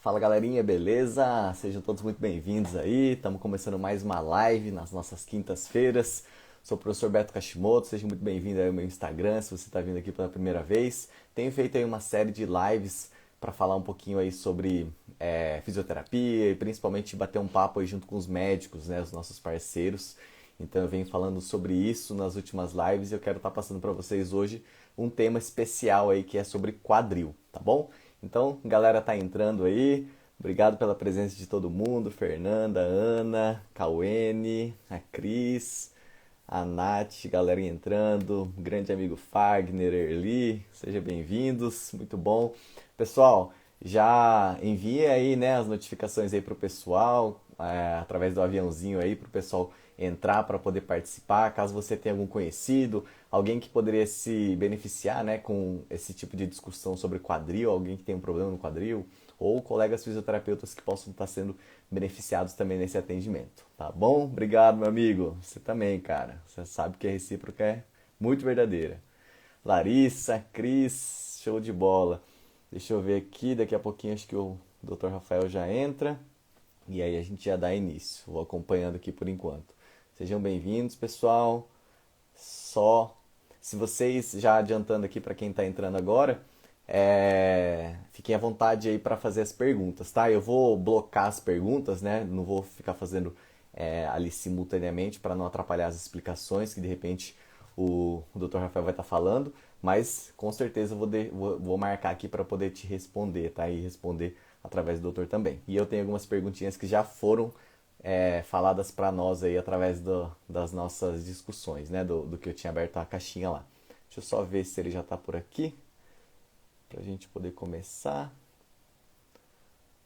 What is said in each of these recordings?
Fala galerinha, beleza? Sejam todos muito bem-vindos aí. Estamos começando mais uma live nas nossas quintas-feiras. Sou o professor Beto Kashimoto, seja muito bem-vindo aí ao meu Instagram, se você está vindo aqui pela primeira vez. Tenho feito aí uma série de lives para falar um pouquinho aí sobre fisioterapia e principalmente bater um papo aí junto com os médicos, né, os nossos parceiros. Então eu venho falando sobre isso nas últimas lives e eu quero estar passando para vocês hoje um tema especial aí que é sobre quadril, tá bom? Então, galera tá entrando aí. Obrigado pela presença de todo mundo. Fernanda, Ana, Cauene, a Cris, a Nath, galera entrando. Grande amigo Fagner, Erli, sejam bem-vindos. Muito bom. Pessoal, já envie aí, né, as notificações aí pro pessoal, através do aviãozinho aí pro pessoal entrar para poder participar. Caso você tenha algum conhecido, alguém que poderia se beneficiar, né, com esse tipo de discussão sobre quadril, alguém que tem um problema no quadril, ou colegas fisioterapeutas que possam estar sendo beneficiados também nesse atendimento. Tá bom? Obrigado, meu amigo. Você também, cara. Você sabe que a recíproca é muito verdadeira. Larissa, Cris, show de bola. Deixa eu ver aqui, daqui a pouquinho acho que o Dr. Rafael já entra. E aí a gente já dá início. Vou acompanhando aqui por enquanto. Sejam bem-vindos, pessoal. Só se vocês, já adiantando aqui para quem está entrando agora, fiquem à vontade aí para fazer as perguntas, tá? Eu vou blocar as perguntas, né? Não vou ficar fazendo ali simultaneamente para não atrapalhar as explicações que de repente o Dr. Rafael vai estar falando, mas com certeza eu vou marcar aqui para poder te responder, tá? E responder através do doutor também. E eu tenho algumas perguntinhas que já foram faladas para nós aí através das nossas discussões, né? Do que eu tinha aberto a caixinha lá. Deixa eu só ver se ele já está por aqui, para a gente poder começar.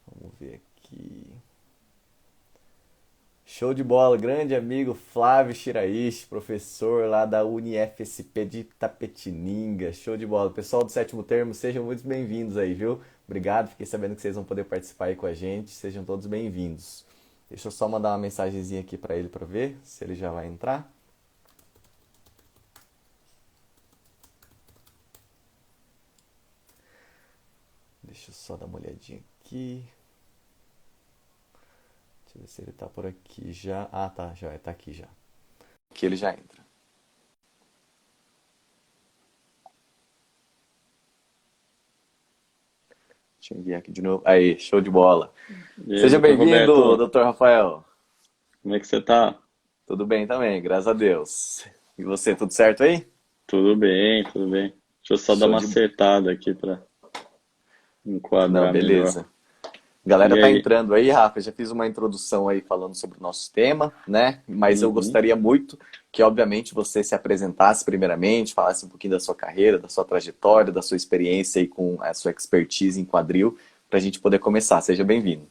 Vamos ver aqui. Show de bola, grande amigo Flávio Shiraishi, professor lá da UniFSP de Itapetininga. Show de bola. Pessoal do sétimo termo, sejam muito bem-vindos aí, viu? Obrigado, fiquei sabendo que vocês vão poder participar aí com a gente. Sejam todos bem-vindos. Deixa eu só mandar uma mensagenzinha aqui para ele para ver se ele já vai entrar. Deixa eu só dar uma olhadinha aqui. Deixa eu ver se ele tá por aqui já. Ah, tá, já tá aqui já. Aqui ele já entra. Deixa eu enviar aqui de novo. Aí, show de bola. E aí, Seja doutor bem-vindo, Roberto, Dr. Rafael. como é que você tá? Tudo bem também, graças a Deus. E você, tudo certo aí? Tudo bem, tudo bem. Deixa eu só dar Show uma de... acertada aqui para Não, enquadrar melhor. beleza. Galera E tá aí? entrando aí, Rafa, já fiz uma introdução aí falando sobre o nosso tema, né? Mas eu Uhum. gostaria muito que, obviamente, você se apresentasse primeiramente, falasse um pouquinho da sua carreira, da sua trajetória, da sua experiência aí com a sua expertise em quadril, para a gente poder começar. Seja bem-vindo.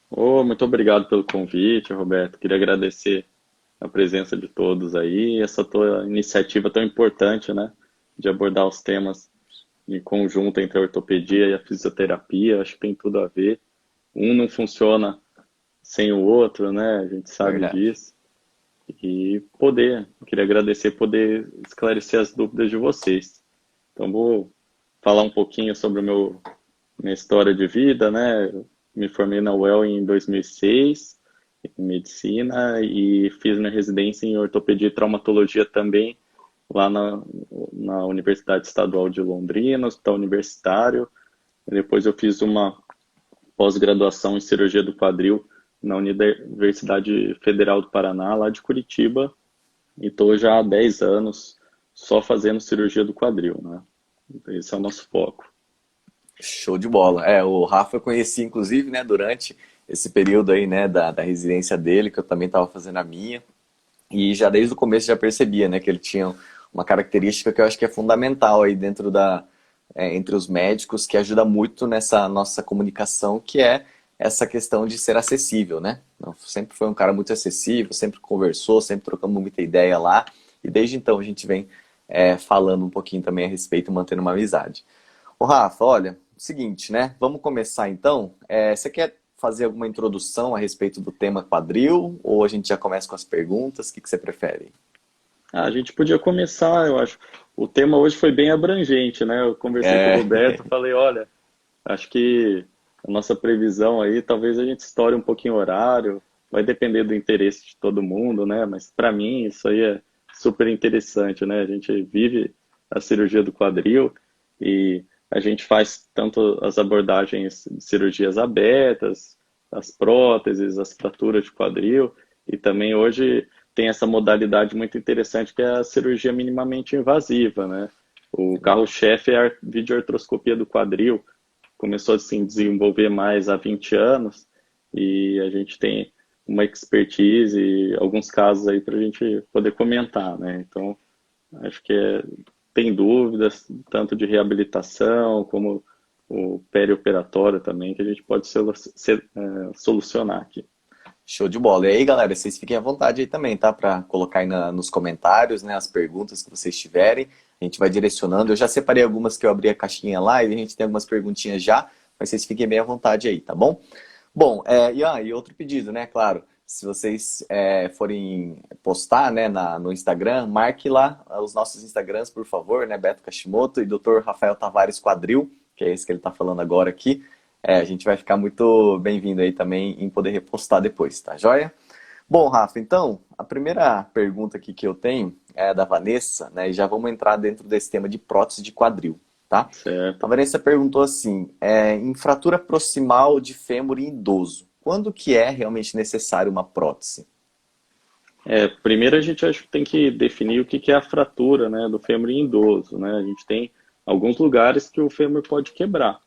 Oh, muito obrigado pelo convite, Roberto. Queria agradecer a presença de todos aí, essa tua iniciativa tão importante, né? De abordar os temas em conjunto entre a ortopedia e a fisioterapia. Acho que tem tudo a ver. Um não funciona sem o outro, né? A gente sabe Verdade. disso. Queria agradecer poder esclarecer as dúvidas de vocês. Então vou falar um pouquinho sobre minha história de vida, né? Eu me formei na UEL em 2006, em medicina, e fiz minha residência em ortopedia e traumatologia também, lá na Universidade Estadual de Londrina, Hospital Universitário. E depois eu fiz uma pós-graduação em cirurgia do quadril na Universidade Federal do Paraná, lá de Curitiba, e estou já há 10 anos só fazendo cirurgia do quadril, né? Esse é o nosso foco. Show de bola. O Rafa eu conheci, inclusive, né, durante esse período aí, né, da residência dele, que eu também estava fazendo a minha. E já desde o começo já percebia, né, que ele tinha uma característica que eu acho que é fundamental aí dentro entre os médicos, que ajuda muito nessa nossa comunicação, que é essa questão de ser acessível, né? Sempre foi um cara muito acessível, sempre conversou, sempre trocamos muita ideia lá, e desde então a gente vem falando um pouquinho também a respeito, mantendo uma amizade. Ô Rafa, olha, seguinte, né? Vamos começar então. Você quer fazer alguma introdução a respeito do tema quadril? Ou a gente já começa com as perguntas? O que você prefere? A gente podia começar, eu acho. O tema hoje foi bem abrangente, né? Eu conversei com o É, Roberto, falei, olha, acho que a nossa previsão aí, talvez a gente estoure um pouquinho o horário, vai depender do interesse de todo mundo, né? Mas para mim isso aí é super interessante, né? A gente vive a cirurgia do quadril e a gente faz tanto as abordagens de cirurgias abertas, as próteses, as fraturas de quadril, e também hoje tem essa modalidade muito interessante que é a cirurgia minimamente invasiva, né? O carro-chefe é a videoartroscopia do quadril, começou a se desenvolver mais há 20 anos e a gente tem uma expertise e alguns casos aí para a gente poder comentar, né? Então, acho que tem dúvidas, tanto de reabilitação como o perioperatório também, que a gente pode solucionar aqui. Show de bola. E aí, galera, vocês fiquem à vontade aí também, tá? Para colocar aí nos comentários, né, as perguntas que vocês tiverem. A gente vai direcionando. Eu já separei algumas que eu abri a caixinha lá e a gente tem algumas perguntinhas já, mas vocês fiquem bem à vontade aí, tá bom? Bom, e outro pedido, né? Claro, se vocês forem postar, né, no Instagram, marque lá os nossos Instagrams, por favor, né? Beto Kashimoto e Dr. Rafael Tavares Quadril, que é esse que ele tá falando agora aqui. A gente vai ficar muito bem-vindo aí também em poder repostar depois, tá joia? Bom, Rafa, então, a primeira pergunta aqui que eu tenho é da Vanessa, né? E já vamos entrar dentro desse tema de prótese de quadril, tá? Certo. A Vanessa perguntou assim, em fratura proximal de fêmur em idoso, quando que é realmente necessário uma prótese? Primeiro a gente acho que tem que definir o que é a fratura, né, do fêmur em idoso, né? A gente tem alguns lugares que o fêmur pode quebrar.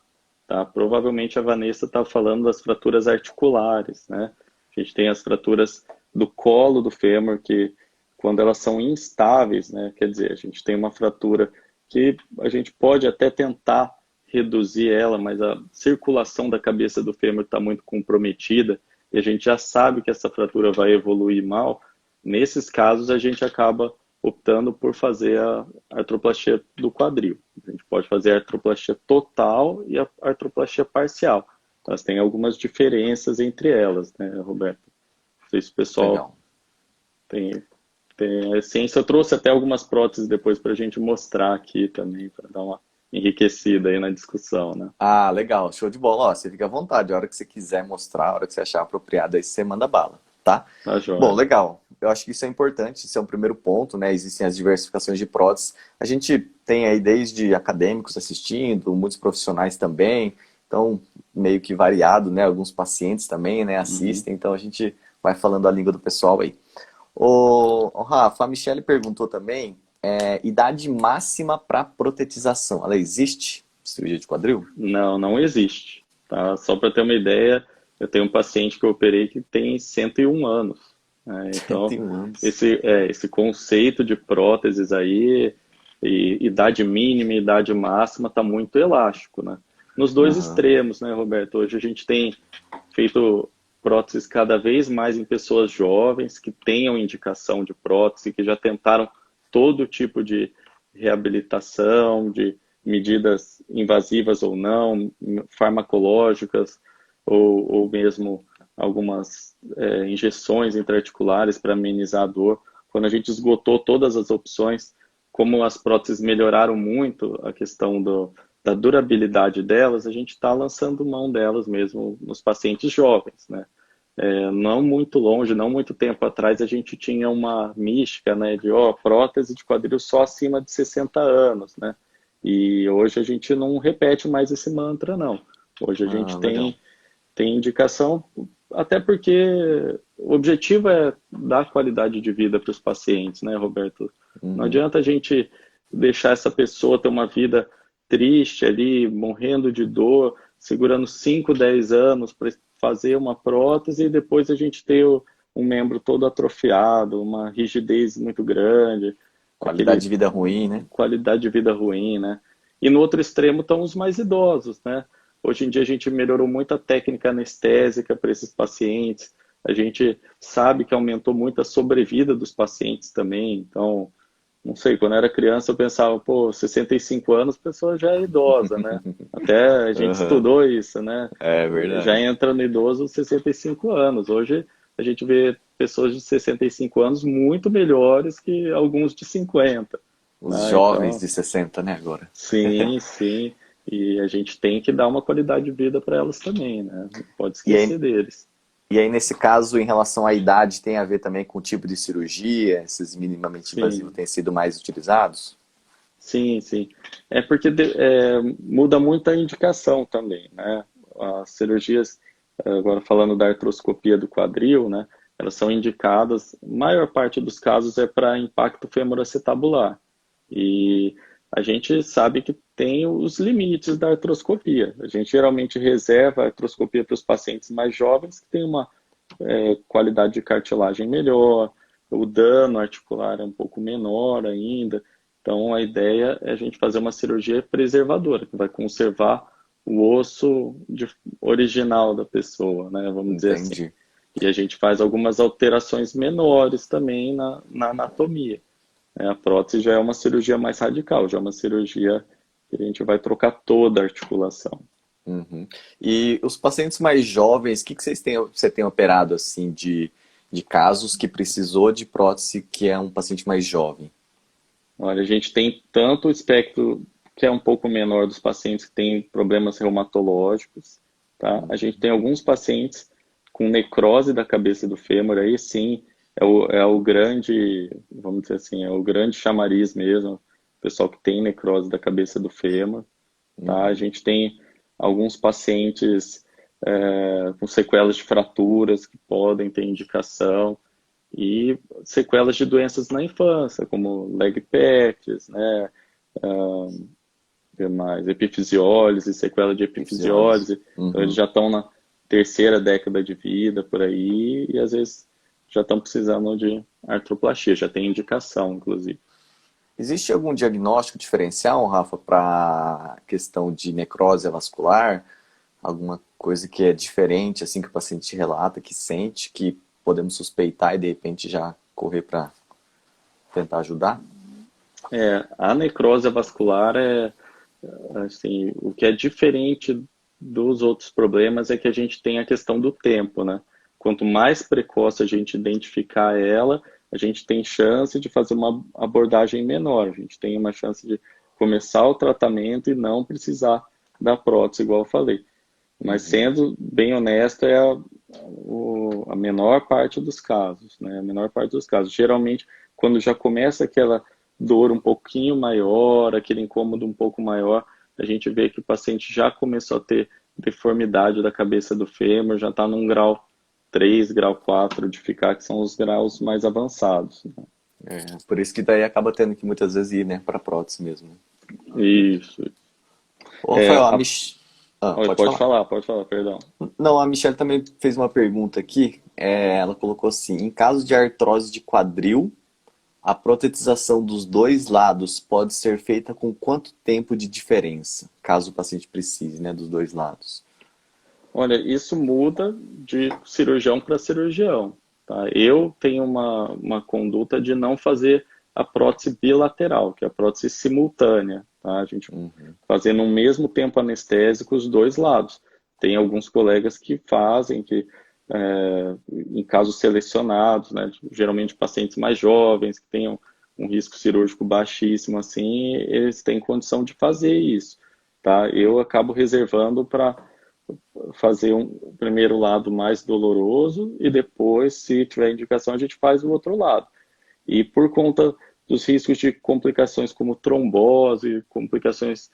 Tá? Provavelmente a Vanessa está falando das fraturas articulares, né? A gente tem as fraturas do colo do fêmur, que quando elas são instáveis, né? Quer dizer, a gente tem uma fratura que a gente pode até tentar reduzir ela, mas a circulação da cabeça do fêmur está muito comprometida e a gente já sabe que essa fratura vai evoluir mal. Nesses casos, a gente acaba optando por fazer a artroplastia do quadril. A gente pode fazer a artroplastia total e a artroplastia parcial. Elas têm algumas diferenças entre elas, né, Roberto? Não sei se o pessoal tem a essência. Eu trouxe até algumas próteses depois para a gente mostrar aqui também, para dar uma enriquecida aí na discussão, né? Ah, legal, show de bola. Ó, você fica à vontade, a hora que você quiser mostrar, a hora que você achar apropriado, aí você manda bala, tá? Tá joia. Bom, legal. Eu acho que isso é importante, isso é um primeiro ponto, né? Existem as diversificações de próteses. A gente tem aí desde acadêmicos assistindo, muitos profissionais também, então meio que variado, né? Alguns pacientes também, né, assistem, então a gente vai falando a língua do pessoal aí. O Rafa, a Michelle perguntou também, idade máxima para protetização, ela existe? Cirurgia de quadril? Não, não existe. Tá? Só para ter uma ideia, eu tenho um paciente que eu operei que tem 101 anos. Então, 101 anos. esse conceito de próteses aí, e idade mínima e idade máxima, está muito elástico, né? Nos dois extremos, né, Roberto? Hoje a gente tem feito próteses cada vez mais em pessoas jovens que tenham indicação de prótese, que já tentaram todo tipo de reabilitação, de medidas invasivas ou não, farmacológicas, ou mesmo algumas injeções intraarticulares para amenizar a dor. Quando a gente esgotou todas as opções, como as próteses melhoraram muito a questão da durabilidade delas, a gente está lançando mão delas mesmo nos pacientes jovens, né? Não muito longe, não muito tempo atrás, a gente tinha uma mística, né, de prótese de quadril só acima de 60 anos, né? E hoje a gente não repete mais esse mantra, não. Hoje a gente tem indicação, até porque o objetivo é dar qualidade de vida para os pacientes, né, Roberto? Não adianta a gente deixar essa pessoa ter uma vida triste ali, morrendo de dor, segurando 5, 10 anos para fazer uma prótese e depois a gente ter um membro todo atrofiado, uma rigidez muito grande. Qualidade de vida ruim, né? Qualidade de vida ruim, né? E no outro extremo estão os mais idosos, né? Hoje em dia a gente melhorou muito a técnica anestésica para esses pacientes. A gente sabe que aumentou muito a sobrevida dos pacientes também. Então, não sei, quando eu era criança eu pensava, 65 anos, a pessoa já é idosa, né? Até a gente estudou isso, né? É verdade. Já entra no idoso 65 anos. Hoje a gente vê pessoas de 65 anos muito melhores que alguns de 50. Os jovens de 60, né, agora? Sim, sim. E a gente tem que dar uma qualidade de vida para elas também, né? Não pode E aí, esquecer deles. e aí, nesse caso, em relação à idade, tem a ver também com o tipo de cirurgia? Esses minimamente invasivos Sim, têm sido mais utilizados? sim, sim. É porque muda muito a indicação também, né? As cirurgias, agora falando da artroscopia do quadril, né? Elas são indicadas, a maior parte dos casos é para impacto femoroacetabular. E a gente sabe que tem os limites da artroscopia. A gente geralmente reserva a artroscopia para os pacientes mais jovens que têm uma qualidade de cartilagem melhor, o dano articular é um pouco menor ainda. Então, a ideia é a gente fazer uma cirurgia preservadora, que vai conservar o osso original da pessoa, né? Vamos dizer assim. Entendi. E a gente faz algumas alterações menores também na anatomia. A prótese já é uma cirurgia mais radical, já é uma cirurgia que a gente vai trocar toda a articulação. Uhum. E os pacientes mais jovens, o que que você tem operado assim de casos que precisou de prótese que é um paciente mais jovem? Olha, a gente tem tanto o espectro que é um pouco menor dos pacientes que têm problemas reumatológicos, tá? A gente tem alguns pacientes com necrose da cabeça do fêmur, aí sim é o grande, vamos dizer assim, é o grande chamariz mesmo, o pessoal que tem necrose da cabeça do fêmur, tá? A Uhum. gente tem alguns pacientes com sequelas de fraturas que podem ter indicação, e sequelas de doenças na infância, como leg pets, né, demais, epifisiólise, sequela de Epifisiólise. epifisiólise. Então eles Uhum. já estão na terceira década de vida por aí e às vezes já estão precisando de artroplastia, já tem indicação, inclusive. Existe algum diagnóstico diferencial, Rafa, para questão de necrose vascular? Alguma coisa que é diferente, assim, que o paciente relata, que sente, que podemos suspeitar e de repente já correr para tentar ajudar? A necrose vascular assim, o que é diferente dos outros problemas é que a gente tem a questão do tempo, né? Quanto mais precoce a gente identificar ela, a gente tem chance de fazer uma abordagem menor, a gente tem uma chance de começar o tratamento e não precisar da prótese, igual eu falei. Mas Uhum. sendo bem honesto, é a menor parte dos casos, né? A menor parte dos casos. Geralmente, quando já começa aquela dor um pouquinho maior, aquele incômodo um pouco maior, a gente vê que o paciente já começou a ter deformidade da cabeça do fêmur, já está num grau 3, grau 4 de ficar, que são os graus mais avançados, né? É, por isso que daí acaba tendo que muitas vezes ir, né, para prótese mesmo, né? Isso. Ô, É, Rafael, a- Pode falar. pode falar, perdão. Não, a Michelle também fez uma pergunta aqui. Ela colocou assim: em caso de artrose de quadril, a protetização dos dois lados pode ser feita com quanto tempo de diferença, caso o paciente precise, né, dos dois lados? Olha, isso muda de cirurgião para cirurgião, tá? Eu tenho uma conduta de não fazer a prótese bilateral, que é a prótese simultânea, tá? A gente Uhum. fazer no mesmo tempo anestésico os dois lados. Tem alguns colegas que fazem, em casos selecionados, né? Geralmente pacientes mais jovens, que tenham um risco cirúrgico baixíssimo, assim, eles têm condição de fazer isso, tá? Eu acabo reservando para fazer um primeiro lado mais doloroso e depois, se tiver indicação, a gente faz o outro lado. E por conta dos riscos de complicações como trombose, complicações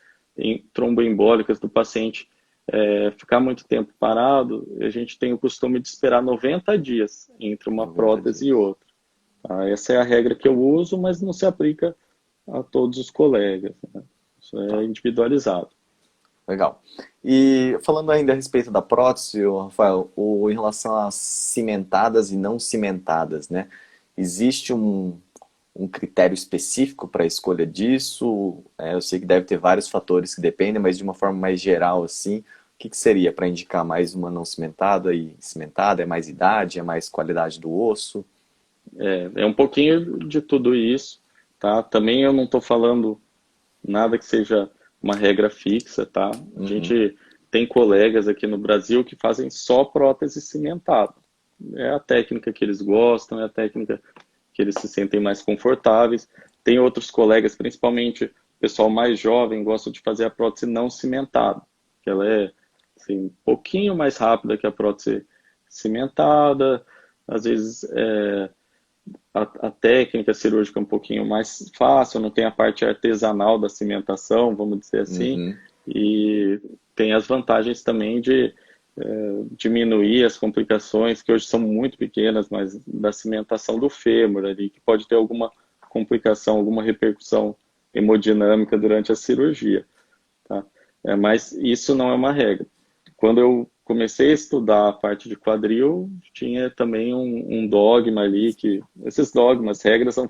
tromboembólicas do paciente ficar muito tempo parado, a gente tem o costume de esperar 90 dias entre uma 90 prótese e dias. outra. Tá? Essa é a regra que eu uso, mas não se aplica a todos os colegas, né? Isso é Tá, individualizado. legal. E falando ainda a respeito da prótese, Rafael, em relação às cimentadas e não cimentadas, né? Existe um critério específico para a escolha disso? Eu sei que deve ter vários fatores que dependem, mas de uma forma mais geral, assim, o que que seria para indicar mais uma não cimentada e cimentada? É mais idade? É mais qualidade do osso? É um pouquinho de tudo isso, tá? Também eu não estou falando nada que seja uma regra fixa, tá? A Uhum, gente tem colegas aqui no Brasil que fazem só prótese cimentada. É a técnica que eles gostam, é a técnica que eles se sentem mais confortáveis. Tem outros colegas, principalmente pessoal mais jovem gosta de fazer a prótese não cimentada, que ela é assim, um pouquinho mais rápida que a prótese cimentada, às vezes a técnica cirúrgica é um pouquinho mais fácil, não tem a parte artesanal da cimentação, vamos dizer assim, Uhum. e tem as vantagens também de diminuir as complicações, que hoje são muito pequenas, mas da cimentação do fêmur ali, que pode ter alguma complicação, alguma repercussão hemodinâmica durante a cirurgia, tá? Mas isso não é uma regra. Quando eu comecei a estudar a parte de quadril, tinha também um dogma ali, que esses dogmas, regras são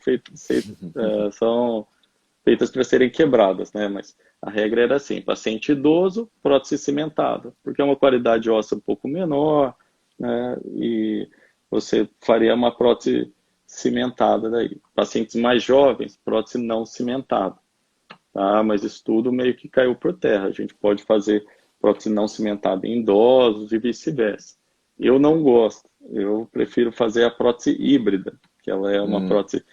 feitas para serem quebradas, né? Mas a regra era assim: paciente idoso, prótese cimentada, porque é uma qualidade óssea um pouco menor, né? E você faria uma prótese cimentada daí. Pacientes mais jovens, prótese não cimentada, tá? Mas isso tudo meio que caiu por terra. A gente pode fazer prótese não cimentada em idosos e vice-versa. Eu não gosto. Eu prefiro fazer a prótese híbrida, que ela é uma Hum, prótese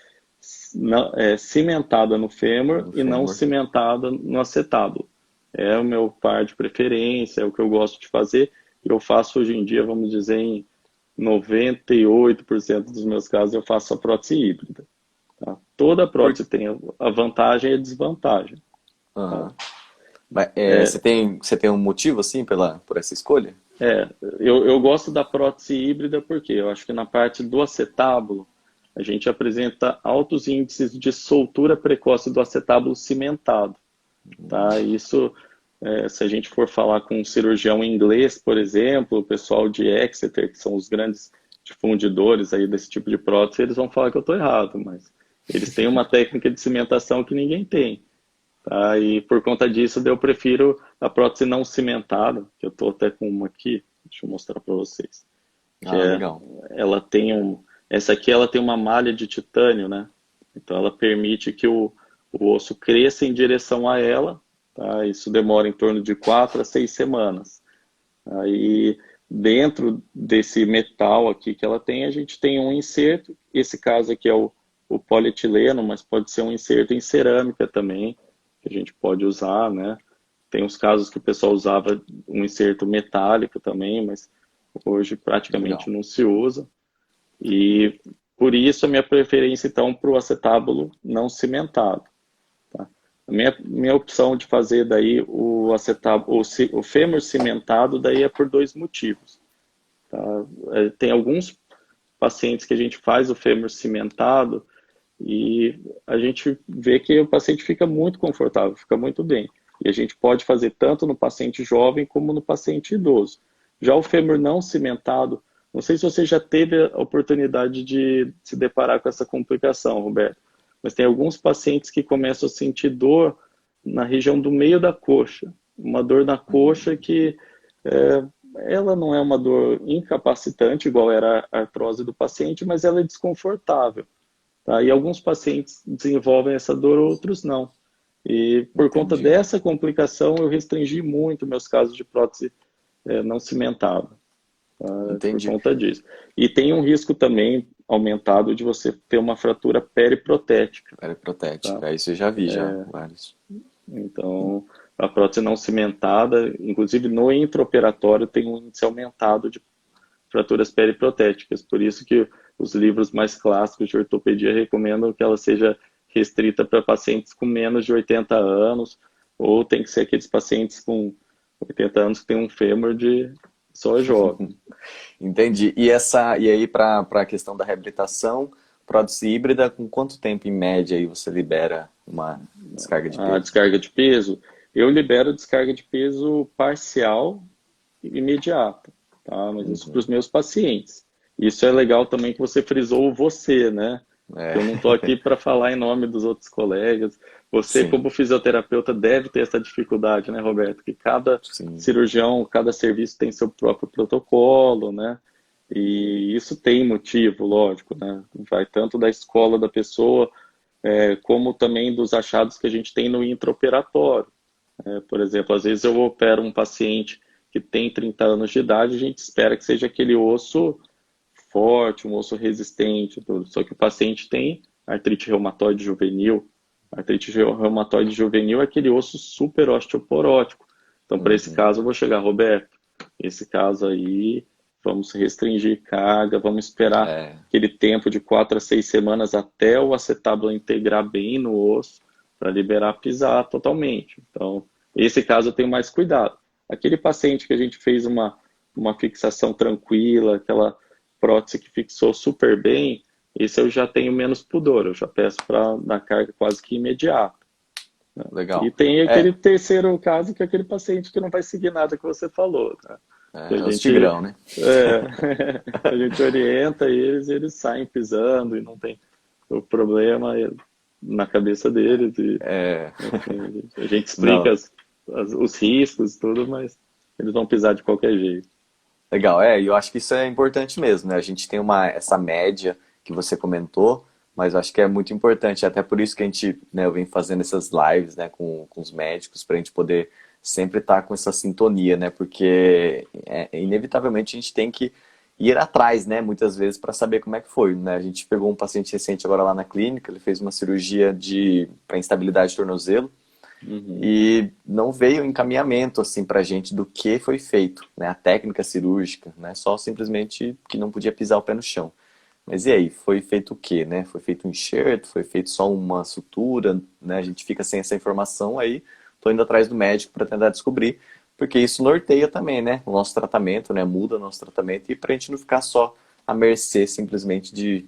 cimentada no fêmur no e não fêmur. cimentada no acetábulo. É o meu par de preferência, é o que eu gosto de fazer. E eu faço hoje em dia, vamos dizer, em 98% dos meus casos, eu faço a prótese híbrida. Tá? Toda Por... prótese tem a vantagem e a desvantagem. Tá? Aham. Mas, É, você tem um motivo, assim, por essa escolha? eu gosto da prótese híbrida porque eu acho que na parte do acetábulo a gente apresenta altos índices de soltura precoce do acetábulo cimentado, tá? Isso, se a gente for falar com um cirurgião inglês, por exemplo, o pessoal de Exeter, que são os grandes difundidores aí desse tipo de prótese, eles vão falar que eu estou errado, mas eles têm uma técnica de cimentação que ninguém tem. Tá? E por conta disso, eu prefiro a prótese não cimentada, que eu estou até com uma aqui, deixa eu mostrar para vocês. Que Ah, legal. ela tem essa aqui ela tem uma malha de titânio, né? Então ela permite que o osso cresça em direção a ela, tá? Isso demora em torno de 4 a 6 semanas. Aí dentro desse metal aqui que ela tem, a gente tem um inserto. Esse caso aqui é o polietileno, mas pode ser um inserto em cerâmica também, que a gente pode usar, né? Tem uns casos que o pessoal usava um inserto metálico também, mas hoje praticamente Legal. não se usa. E por isso a minha preferência então para o acetábulo não cimentado. Tá? A minha opção de fazer daí o acetábulo, o fêmur cimentado daí é por dois motivos. Tá? Tem alguns pacientes que a gente faz o fêmur cimentado e a gente vê que o paciente fica muito confortável, fica muito bem. E a gente pode fazer tanto no paciente jovem como no paciente idoso. Já o fêmur não cimentado, não sei se você já teve a oportunidade de se deparar com essa complicação, Roberto, mas tem alguns pacientes que começam a sentir dor na região do meio da coxa. Uma dor na coxa que é, ela não é uma dor incapacitante, igual era a artrose do paciente, mas ela é desconfortável. Tá? E alguns pacientes desenvolvem essa dor, outros não. E por conta Entendi. dessa complicação, eu restringi muito meus casos de prótese não cimentada, tá? Por Entendi. conta disso. E tem um risco também aumentado de você ter uma fratura periprotética, Era tá? protética. Isso eu já vi, já. Vários. Então, a prótese não cimentada, inclusive no intraoperatório, tem um índice aumentado de fraturas periprotéticas. Por isso que os livros mais clássicos de ortopedia recomendam que ela seja restrita para pacientes com menos de 80 anos, ou tem que ser aqueles pacientes com 80 anos que têm um fêmur de só jovem. Entendi. E aí, para a questão da reabilitação, prótese híbrida, com quanto tempo em média aí você libera uma descarga de A peso? descarga de peso, eu libero descarga de peso parcial e imediata, tá? Mas isso para Uhum. os meus pacientes. Isso é legal também que você frisou o você, né? É, Eu não estou aqui para falar em nome dos outros colegas. Você, sim, como fisioterapeuta, deve ter essa dificuldade, né, Roberto? Que cada sim. cirurgião, cada serviço tem seu próprio protocolo, né? E isso tem motivo, lógico, né? Vai tanto da escola da pessoa, como também dos achados que a gente tem no intraoperatório. Por exemplo, às vezes eu opero um paciente que tem 30 anos de idade, a gente espera que seja aquele osso forte, um osso resistente, tudo. Só que o paciente tem artrite reumatoide juvenil, Artrite reumatoide juvenil é aquele osso super osteoporótico. Então, para esse Uhum. caso, eu vou chegar, Roberto, esse caso aí, vamos restringir carga, vamos esperar É, aquele tempo de 4 a 6 semanas até o acetábulo integrar bem no osso para liberar pisar totalmente. Então, esse caso eu tenho mais cuidado. Aquele paciente que a gente fez uma fixação tranquila, aquela prótese que fixou super bem, esse eu já tenho menos pudor, eu já peço para dar carga quase que imediata. E legal. tem aquele É, terceiro caso, que é aquele paciente que não vai seguir nada que você falou, tá? Que a é os gente, tigrão, né? a gente orienta eles e eles saem pisando e não tem o problema na cabeça deles. E, É, enfim, a gente explica não, os riscos e tudo, mas eles vão pisar de qualquer jeito. legal. É, e eu acho que isso é importante mesmo, né? A gente tem essa média que você comentou, mas eu acho que é muito importante, até por isso que a gente, né, eu venho fazendo essas lives, né, com os médicos, para a gente poder sempre estar com essa sintonia, né? Porque inevitavelmente a gente tem que ir atrás, né, muitas vezes para saber como é que foi, né? A gente pegou um paciente recente agora lá na clínica, ele fez uma cirurgia para instabilidade de tornozelo, Uhum. e não veio encaminhamento assim para a gente do que foi feito, né? A técnica cirúrgica, né? Só simplesmente que não podia pisar o pé no chão. Mas e aí, foi feito o quê, né? Foi feito um enxerto, foi feito só uma sutura, né? A gente fica sem essa informação, aí tô indo atrás do médico para tentar descobrir, porque isso norteia também, né? O nosso tratamento, né? Muda o nosso tratamento e para a gente não ficar só à mercê simplesmente de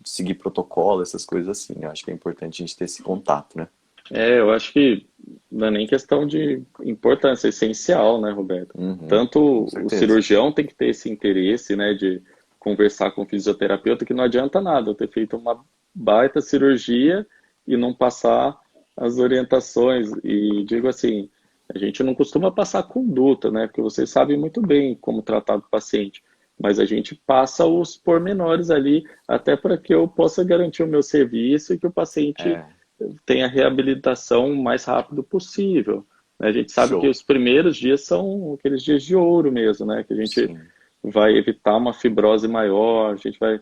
seguir protocolo, essas coisas assim, né? Eu acho que é importante a gente ter esse contato, né? Eu acho que não é nem questão de importância, é essencial, né, Roberto? Uhum, com Tanto o certeza. cirurgião tem que ter esse interesse, né, de conversar com o fisioterapeuta, que não adianta nada eu ter feito uma baita cirurgia e não passar as orientações. E digo assim, a gente não costuma passar conduta, né, porque vocês sabem muito bem como tratar o paciente, mas a gente passa os pormenores ali, até para que eu possa garantir o meu serviço e que o paciente É, tem a reabilitação o mais rápido possível. Né? A gente sabe que show. os primeiros dias são aqueles dias de ouro mesmo, né? Que a gente Sim, vai evitar uma fibrose maior, a gente vai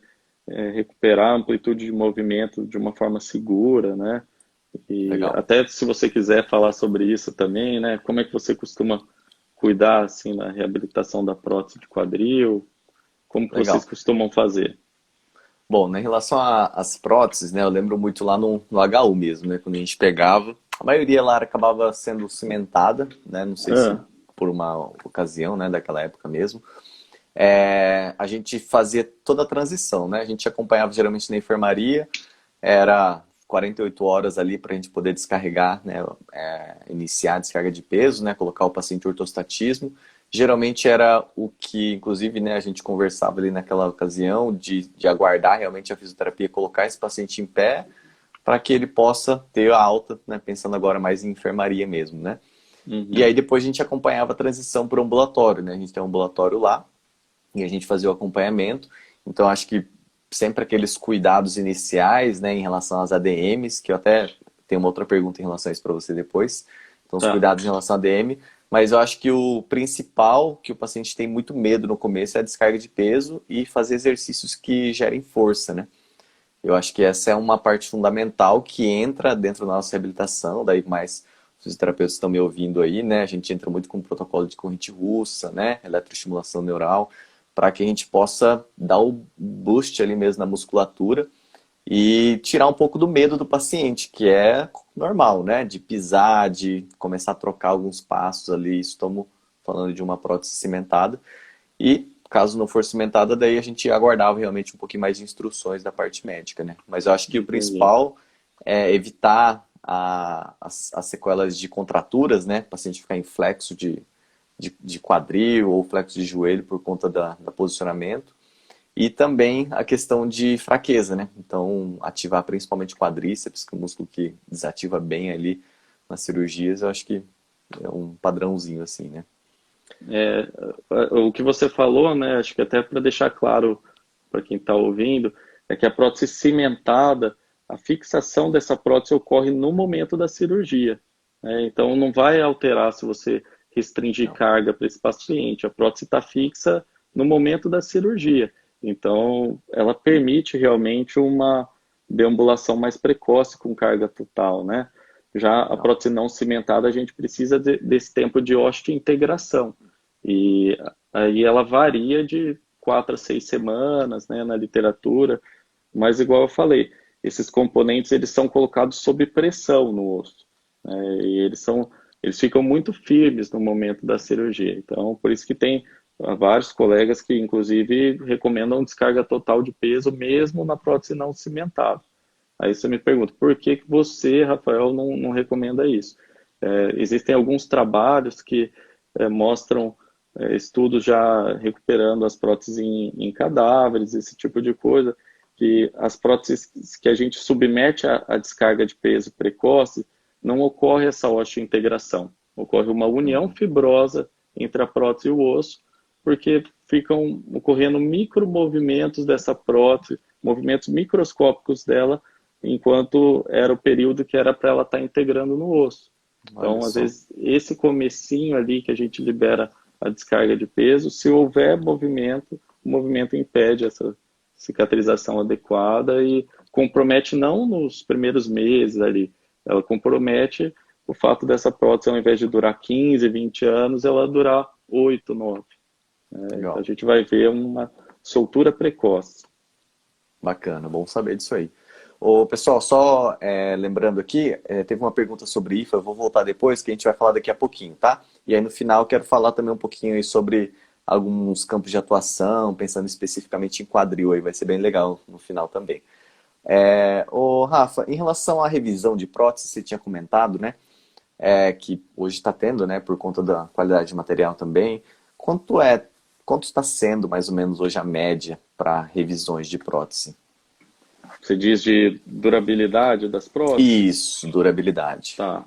recuperar a amplitude de movimento de uma forma segura, né? E legal. até se você quiser falar sobre isso também, né? Como é que você costuma cuidar assim na reabilitação da prótese de quadril? Como que vocês Legal. costumam fazer? Bom, né, em relação às próteses, né, eu lembro muito lá no HU mesmo, né, quando a gente pegava, a maioria lá acabava sendo cimentada, né, não sei se Ah, por uma ocasião, né, daquela época mesmo. A gente fazia toda a transição, né, a gente acompanhava geralmente na enfermaria, era 48 horas ali para a gente poder descarregar, né, iniciar a descarga de peso, né, colocar o paciente em ortostatismo. Geralmente era o que, inclusive, né, a gente conversava ali naquela ocasião de aguardar realmente a fisioterapia, colocar esse paciente em pé para que ele possa ter a alta, né, pensando agora mais em enfermaria mesmo, né. E aí uhum, depois a gente acompanhava a transição para o ambulatório, né, a gente tem um ambulatório lá, e a gente fazia o acompanhamento. Então, acho que sempre aqueles cuidados iniciais, né, em relação às ADMs, que eu até tenho uma outra pergunta em relação a isso para você depois. Então, os tá. cuidados em relação à ADM, mas eu acho que o principal que o paciente tem muito medo no começo é a descarga de peso e fazer exercícios que gerem força, né? Eu acho que essa é uma parte fundamental que entra dentro da nossa reabilitação, daí mais os fisioterapeutas estão me ouvindo aí, né? A gente entra muito com o protocolo de corrente russa, né? Eletroestimulação neural, para que a gente possa dar o boost ali mesmo na musculatura e tirar um pouco do medo do paciente, que é normal, né? De pisar, de começar a trocar alguns passos ali, estamos falando de uma prótese cimentada. E, caso não for cimentada, daí a gente aguardava realmente um pouquinho mais de instruções da parte médica, né? Mas eu acho que o Entendi. principal é evitar as sequelas de contraturas, né? O paciente ficar em flexo de quadril ou flexo de joelho por conta da posicionamento. E também a questão de fraqueza, né? Então, ativar principalmente o quadríceps, que é um músculo que desativa bem ali nas cirurgias, eu acho que é um padrãozinho assim, né? É, o que você falou, né, acho que até para deixar claro para quem está ouvindo, é que a prótese cimentada, a fixação dessa prótese ocorre no momento da cirurgia, né? Então não vai alterar se você restringir Não. carga para esse paciente. A prótese está fixa no momento da cirurgia. Então ela permite realmente uma deambulação mais precoce com carga total, né? Já a prótese não cimentada, a gente precisa desse tempo de osteointegração. E aí ela varia de 4 a 6 semanas, né, na literatura, mas igual eu falei, esses componentes eles são colocados sob pressão no osso, né, e eles ficam muito firmes no momento da cirurgia. Então, por isso que tem vários colegas que, inclusive, recomendam descarga total de peso mesmo na prótese não cimentada. Aí você me pergunta, por que que você, Rafael, não recomenda isso? Existem alguns trabalhos que mostram estudos já recuperando as próteses em cadáveres, esse tipo de coisa, que as próteses que a gente submete à descarga de peso precoce, não ocorre essa osteointegração. Ocorre uma união fibrosa entre a prótese e o osso, porque ficam ocorrendo micromovimentos dessa prótese, movimentos microscópicos dela, enquanto era o período que era para ela estar integrando no osso. Então, às vezes, esse comecinho ali que a gente libera a descarga de peso, se houver movimento, o movimento impede essa cicatrização adequada e compromete não nos primeiros meses ali, ela compromete o fato dessa prótese, ao invés de durar 15, 20 anos, ela durar 8, 9. Então a gente vai ver uma soltura precoce. Bacana, bom saber disso aí. Ô, pessoal, só lembrando aqui, teve uma pergunta sobre IFA, eu vou voltar depois, que a gente vai falar daqui a pouquinho, tá? E aí no final eu quero falar também um pouquinho aí sobre alguns campos de atuação, pensando especificamente em quadril, aí vai ser bem legal no final também. Ô, Rafa, em relação à revisão de prótese, você tinha comentado, né? Que hoje está tendo, né, por conta da qualidade de material também. Quanto está sendo mais ou menos hoje a média para revisões de prótese? Você diz de durabilidade das próteses? Isso, durabilidade. Tá.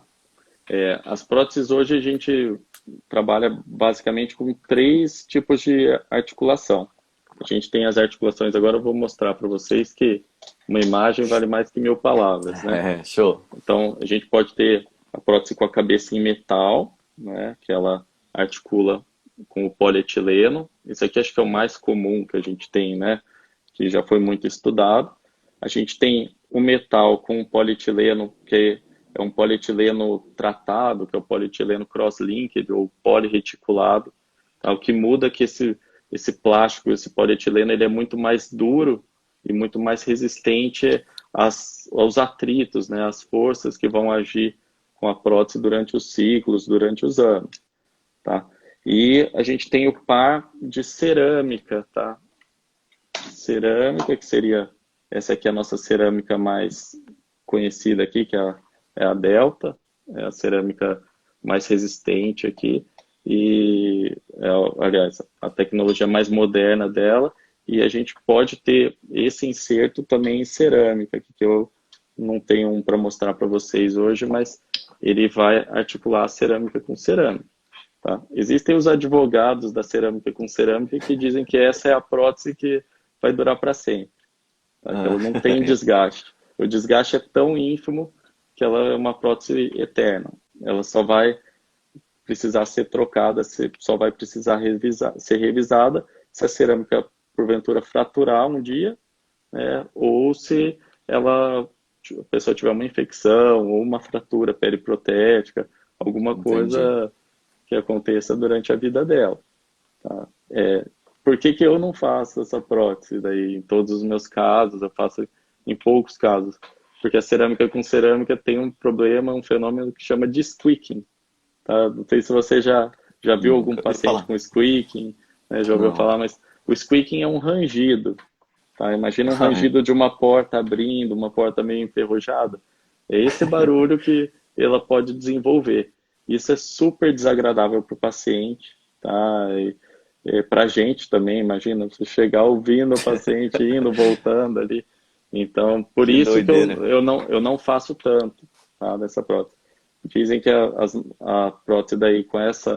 As próteses hoje a gente trabalha basicamente com 3 tipos de articulação. A gente tem as articulações, agora eu vou mostrar para vocês que uma imagem vale mais que 1000 palavras, né? Show. Então, a gente pode ter a prótese com a cabeça em metal, né? Que ela articula com o polietileno. Isso aqui acho que é o mais comum que a gente tem, né? Que já foi muito estudado. A gente tem o metal com o polietileno, que é um polietileno tratado, que é o polietileno cross-linked ou polireticulado. Tá? O que muda é que esse plástico, esse polietileno, ele é muito mais duro e muito mais resistente aos atritos, né? Às forças que vão agir com a prótese durante os ciclos, durante os anos. Tá? E a gente tem o par de cerâmica, tá? Cerâmica, que seria, essa aqui é a nossa cerâmica mais conhecida aqui, que é a Delta, é a cerâmica mais resistente aqui, e, aliás, a tecnologia mais moderna dela, e a gente pode ter esse inserto também em cerâmica, que eu não tenho um para mostrar para vocês hoje, mas ele vai articular a cerâmica com cerâmica. Tá? Existem os advogados da cerâmica com cerâmica que dizem que essa é a prótese que vai durar para sempre. Tá? Que ela não tem desgaste. O desgaste é tão ínfimo que ela é uma prótese eterna. Ela só vai precisar ser trocada, só vai precisar ser revisada se a cerâmica, porventura, fraturar um dia, né? Ou se a pessoa tiver uma infecção ou uma fratura periprotética, alguma coisa que aconteça durante a vida dela. Tá? Por que eu não faço essa prótese daí? Em todos os meus casos, eu faço em poucos casos. Porque a cerâmica com cerâmica tem um problema, um fenômeno que chama de squeaking. Tá? Não sei se você já viu algum paciente com squeaking, né? Já ouviu falar, mas o squeaking é um rangido. Tá? Imagina um rangido de uma porta abrindo, uma porta meio enferrujada. É esse barulho que ela pode desenvolver. Isso é super desagradável para o paciente, tá? E para a gente também, imagina, você chegar ouvindo o paciente indo, voltando ali. Então, por isso que eu não faço tanto, tá, dessa prótese. Dizem que a prótese daí com essa...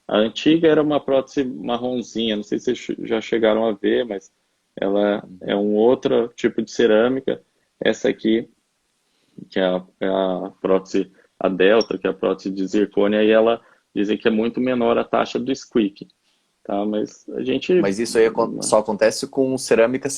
A antiga era uma prótese marronzinha, não sei se vocês já chegaram a ver, mas ela é um outro tipo de cerâmica. Essa aqui, que é a prótese, a Delta, que é a prótese de zircônia, e ela dizem que é muito menor a taxa do squeak. Tá? Mas isso aí só acontece com cerâmica.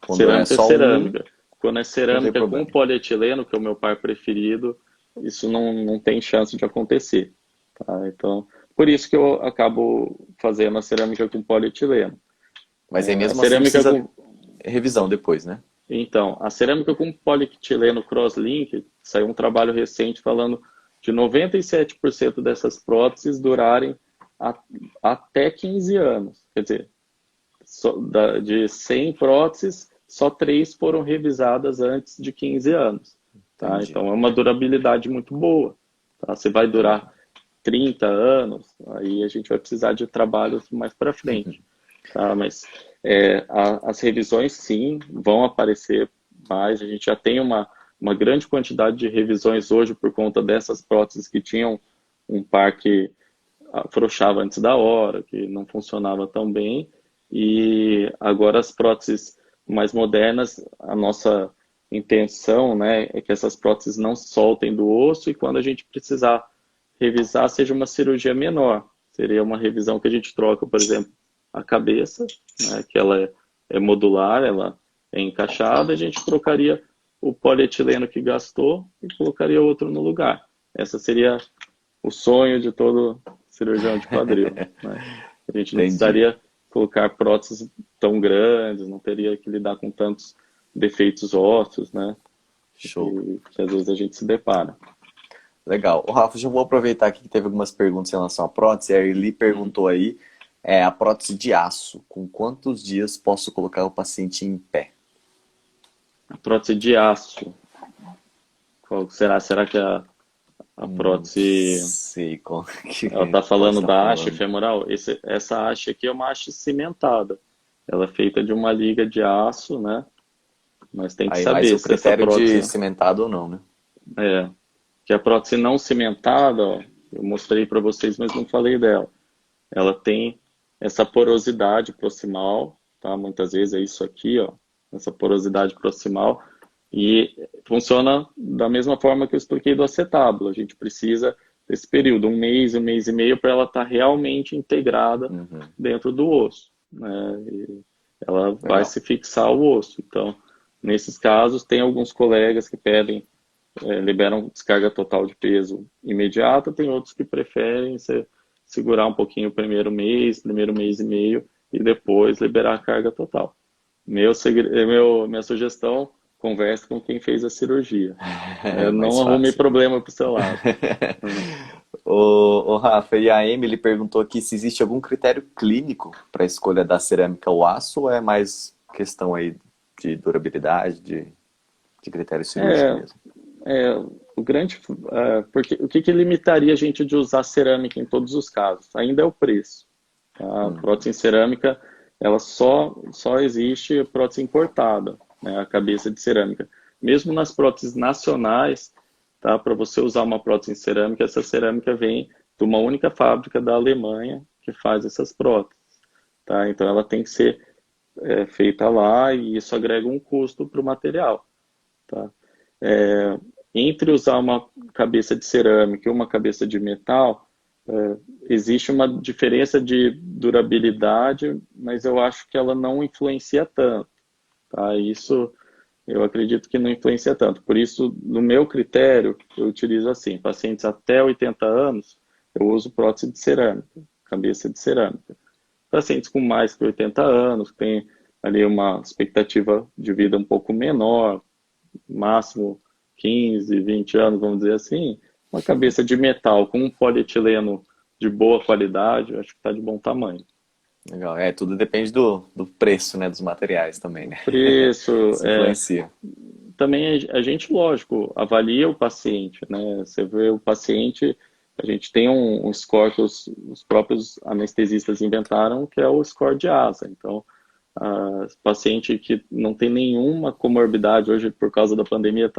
Quando cerâmica. quando é Não tem cerâmica com problema. polietileno, que é o meu par preferido, isso não tem chance de acontecer. Tá? Então, por isso que eu acabo fazendo a cerâmica com polietileno. Mas aí A mesmo assim cerâmica precisa com revisão depois, né? Então, a cerâmica com polietileno crosslink, saiu um trabalho recente falando de 97% dessas próteses durarem a- até 15 anos. Quer dizer, de 100 próteses, só 3 foram revisadas antes de 15 anos. Tá? Entendi. Então, é uma durabilidade muito boa. Tá? Você vai Entendi. durar 30 anos, aí a gente vai precisar de trabalhos mais para frente. Tá? Mas as revisões, sim, vão aparecer mais. A gente já tem uma grande quantidade de revisões hoje por conta dessas próteses que tinham um par que afrouxava antes da hora, que não funcionava tão bem. E agora as próteses mais modernas, a nossa intenção, né, é que essas próteses não soltem do osso e quando a gente precisar revisar, seja uma cirurgia menor. Seria uma revisão que a gente troca, por exemplo, a cabeça, né, que ela é modular, ela é encaixada, a gente trocaria o polietileno que gastou e colocaria outro no lugar. Essa seria o sonho de todo cirurgião de quadril, né? A gente não Entendi. precisaria colocar próteses tão grandes, não teria que lidar com tantos defeitos ósseos, né? Show. Que às vezes a gente se depara. Legal. O Rafa, já vou aproveitar aqui que teve algumas perguntas em relação à prótese. A Erli perguntou aí, a prótese de aço, com quantos dias posso colocar o paciente em pé? A prótese de aço, qual será? Será que a Não prótese, sei qual que ela está pode falando estar da haste falando. femoral? Essa haste aqui é uma haste cimentada. Ela é feita de uma liga de aço, né? Mas tem que Aí mais saber o se essa critério de prótese cimentado ou não, né? é que a prótese não cimentada, ó, eu mostrei para vocês, mas não falei dela. Ela tem essa porosidade proximal, tá? Muitas vezes é isso aqui, ó, essa porosidade proximal, e funciona da mesma forma que eu expliquei do acetábulo. A gente precisa desse período, um mês e meio, para ela estar realmente integrada Uhum. dentro do osso, né? E ela vai Legal. se fixar ao osso. Então, nesses casos, tem alguns colegas que pedem liberam descarga total de peso imediata, tem outros que preferem segurar um pouquinho o primeiro mês e meio, e depois liberar a carga total. Minha sugestão, converse com quem fez a cirurgia. É Não mais arrume fácil. problema para o seu lado. Ô, Rafa, e a Emily perguntou aqui se existe algum critério clínico para a escolha da cerâmica ao aço ou é mais questão aí de durabilidade, de critério cirúrgico É, mesmo? é, porque o que limitaria a gente de usar cerâmica em todos os casos? Ainda é o preço. Tá? A prótese em cerâmica, ela só existe prótese importada, né? A cabeça de cerâmica. Mesmo nas próteses nacionais, tá? Para você usar uma prótese em cerâmica, essa cerâmica vem de uma única fábrica da Alemanha que faz essas próteses. Tá? Então ela tem que ser feita lá e isso agrega um custo para o material. Tá? É, entre usar uma cabeça de cerâmica e uma cabeça de metal, existe uma diferença de durabilidade, mas eu acho que ela não influencia tanto. Tá? Isso eu acredito que não influencia tanto. Por isso, no meu critério, eu utilizo assim: pacientes até 80 anos, eu uso prótese de cerâmica, cabeça de cerâmica. Pacientes com mais que 80 anos, que têm ali uma expectativa de vida um pouco menor, máximo 15, 20 anos, vamos dizer assim, uma cabeça de metal com um polietileno de boa qualidade, eu acho que está de bom tamanho. Legal. É, tudo depende do preço, né, dos materiais também, né? Preço, Isso influencia. também a gente, lógico, avalia o paciente, né? Você vê o paciente, a gente tem um score que os próprios anestesistas inventaram, que é o score de ASA. Então, paciente que não tem nenhuma comorbidade, hoje por causa da pandemia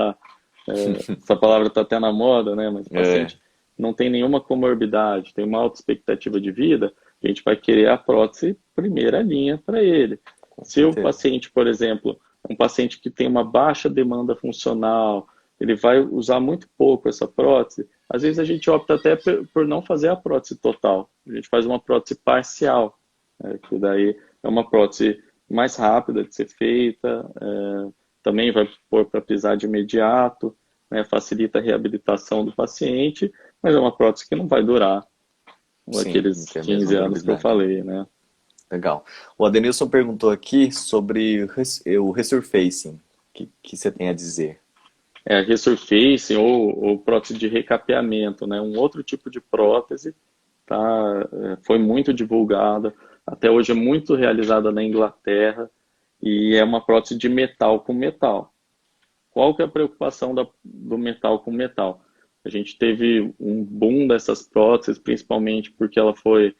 essa palavra está até na moda, né? Mas o É, paciente não tem nenhuma comorbidade, tem uma alta expectativa de vida, a gente vai querer a prótese primeira linha para ele. com Se o certeza. paciente, por exemplo, é um paciente que tem uma baixa demanda funcional, ele vai usar muito pouco essa prótese, às vezes a gente opta até por não fazer a prótese total, a gente faz uma prótese parcial, né? Que daí é uma prótese mais rápida de ser feita, também vai pôr para pisar de imediato, né? Facilita a reabilitação do paciente, mas é uma prótese que não vai durar Sim, não aqueles tem a mesma 15 anos que eu durabilidade. falei, né? Legal. O Adenilson perguntou aqui sobre o resurfacing. Que você tem a dizer? É a resurfacing ou prótese de recapeamento, né? Um outro tipo de prótese, tá? Foi muito divulgada, até hoje é muito realizada na Inglaterra e é uma prótese de metal com metal. Qual que é a preocupação do metal com metal? A gente teve um boom dessas próteses, principalmente porque ela foi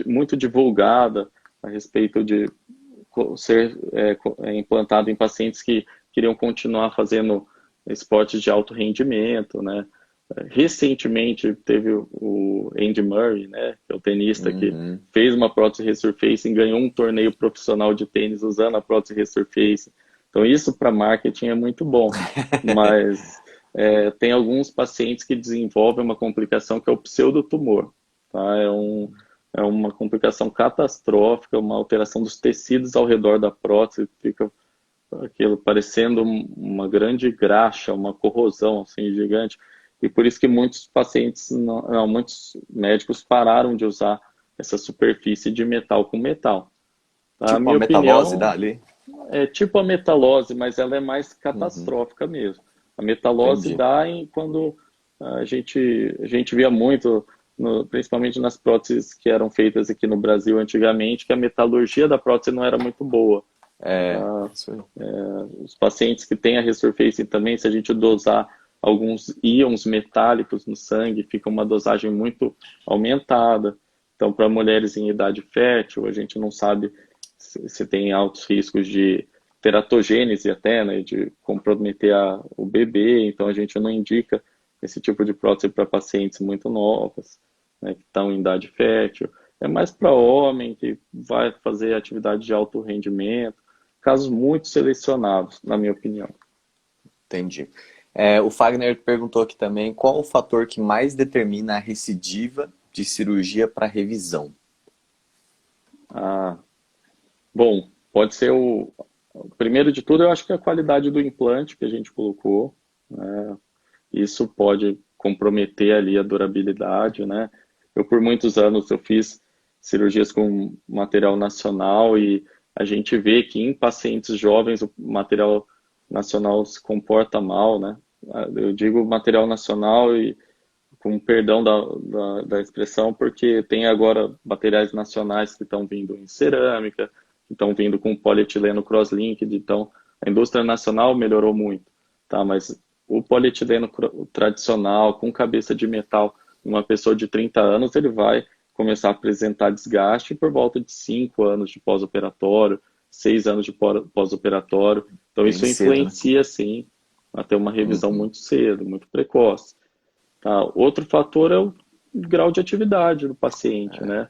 muito divulgada a respeito de ser implantado em pacientes que queriam continuar fazendo esportes de alto rendimento, né? Recentemente teve o Andy Murray, né, que é o tenista que Uhum. fez uma prótese Resurfacing, ganhou um torneio profissional de tênis usando a prótese Resurfacing. Então isso para marketing é muito bom, mas tem alguns pacientes que desenvolvem uma complicação que é o pseudotumor, tá? É uma complicação catastrófica, uma alteração dos tecidos ao redor da prótese, fica aquilo parecendo uma grande graxa, uma corrosão assim gigante. E por isso que muitos pacientes, muitos médicos pararam de usar essa superfície de metal com metal. Tá? A Tipo uma minha metalose opinião dali? é tipo a metalose, mas ela é mais Uhum. catastrófica mesmo. A metalose Entendi. dá quando a gente via muito, principalmente nas próteses que eram feitas aqui no Brasil antigamente, que a metalurgia da prótese não era muito boa. É, Tá? isso aí. Os pacientes que têm a resurfacing também, se a gente dosar alguns íons metálicos no sangue, fica uma dosagem muito aumentada. Então, para mulheres em idade fértil, a gente não sabe se tem altos riscos de teratogênese até, né, de comprometer o bebê. Então, a gente não indica esse tipo de prótese para pacientes muito novas, né, que estão em idade fértil. É mais para homem que vai fazer atividade de alto rendimento, casos muito selecionados, na minha opinião. Entendi. O Fagner perguntou aqui também qual o fator que mais determina a recidiva de cirurgia para revisão? Ah, bom, pode ser primeiro de tudo, eu acho que é a qualidade do implante que a gente colocou, né? Isso pode comprometer ali a durabilidade, né? Eu, por muitos anos, eu fiz cirurgias com material nacional e a gente vê que em pacientes jovens o material nacional se comporta mal, né? Eu digo material nacional e com perdão da expressão, porque tem agora materiais nacionais que estão vindo em cerâmica, que estão vindo com polietileno cross-linked, então a indústria nacional melhorou muito, tá? Mas o polietileno tradicional, com cabeça de metal, uma pessoa de 30 anos, ele vai começar a apresentar desgaste por volta de 5 anos de pós-operatório, 6 anos de pós-operatório, então Bem isso cedo, né? influencia, sim, a ter uma revisão Uhum. muito cedo, muito precoce. Tá? Outro fator é o grau de atividade do paciente, né?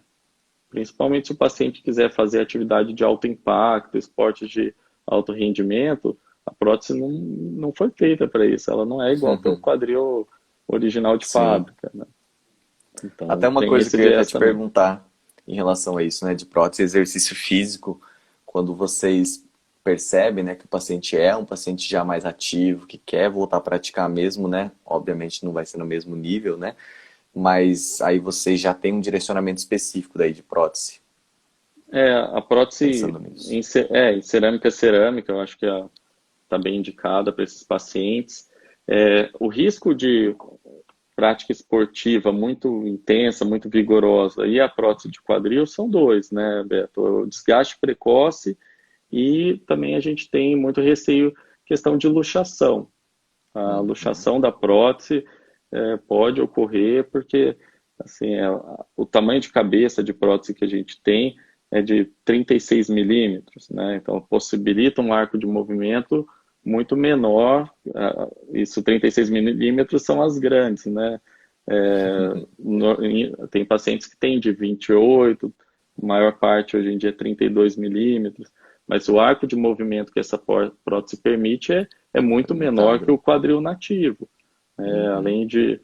Principalmente se o paciente quiser fazer atividade de alto impacto, esportes de alto rendimento, a prótese não foi feita para isso. Ela não é igual ter o quadril original de Sim. fábrica, né? Até Então uma tem coisa esse que eu ia até viés te também. perguntar em relação a isso, né, de prótese e exercício físico, quando vocês percebem, né, que o paciente é um paciente já mais ativo, que quer voltar a praticar mesmo, né, obviamente não vai ser no mesmo nível, né, mas aí vocês já têm um direcionamento específico daí de prótese, A prótese pensando nisso. em cerâmica cerâmica, eu acho que está bem indicada para esses pacientes. O risco de prática esportiva muito intensa, muito vigorosa e a prótese de quadril são dois, né, Beto? O desgaste precoce e também a gente tem muito receio questão de luxação. A Uhum. luxação da prótese pode ocorrer porque assim, o tamanho de cabeça de prótese que a gente tem é de 36 milímetros, né? Então possibilita um arco de movimento muito menor. Isso 36 milímetros são as grandes, né? Tem pacientes que têm de 28, a maior parte hoje em dia é 32 milímetros, mas o arco de movimento que essa prótese permite é É muito menor que limitada. o quadril nativo. Uhum. Além de,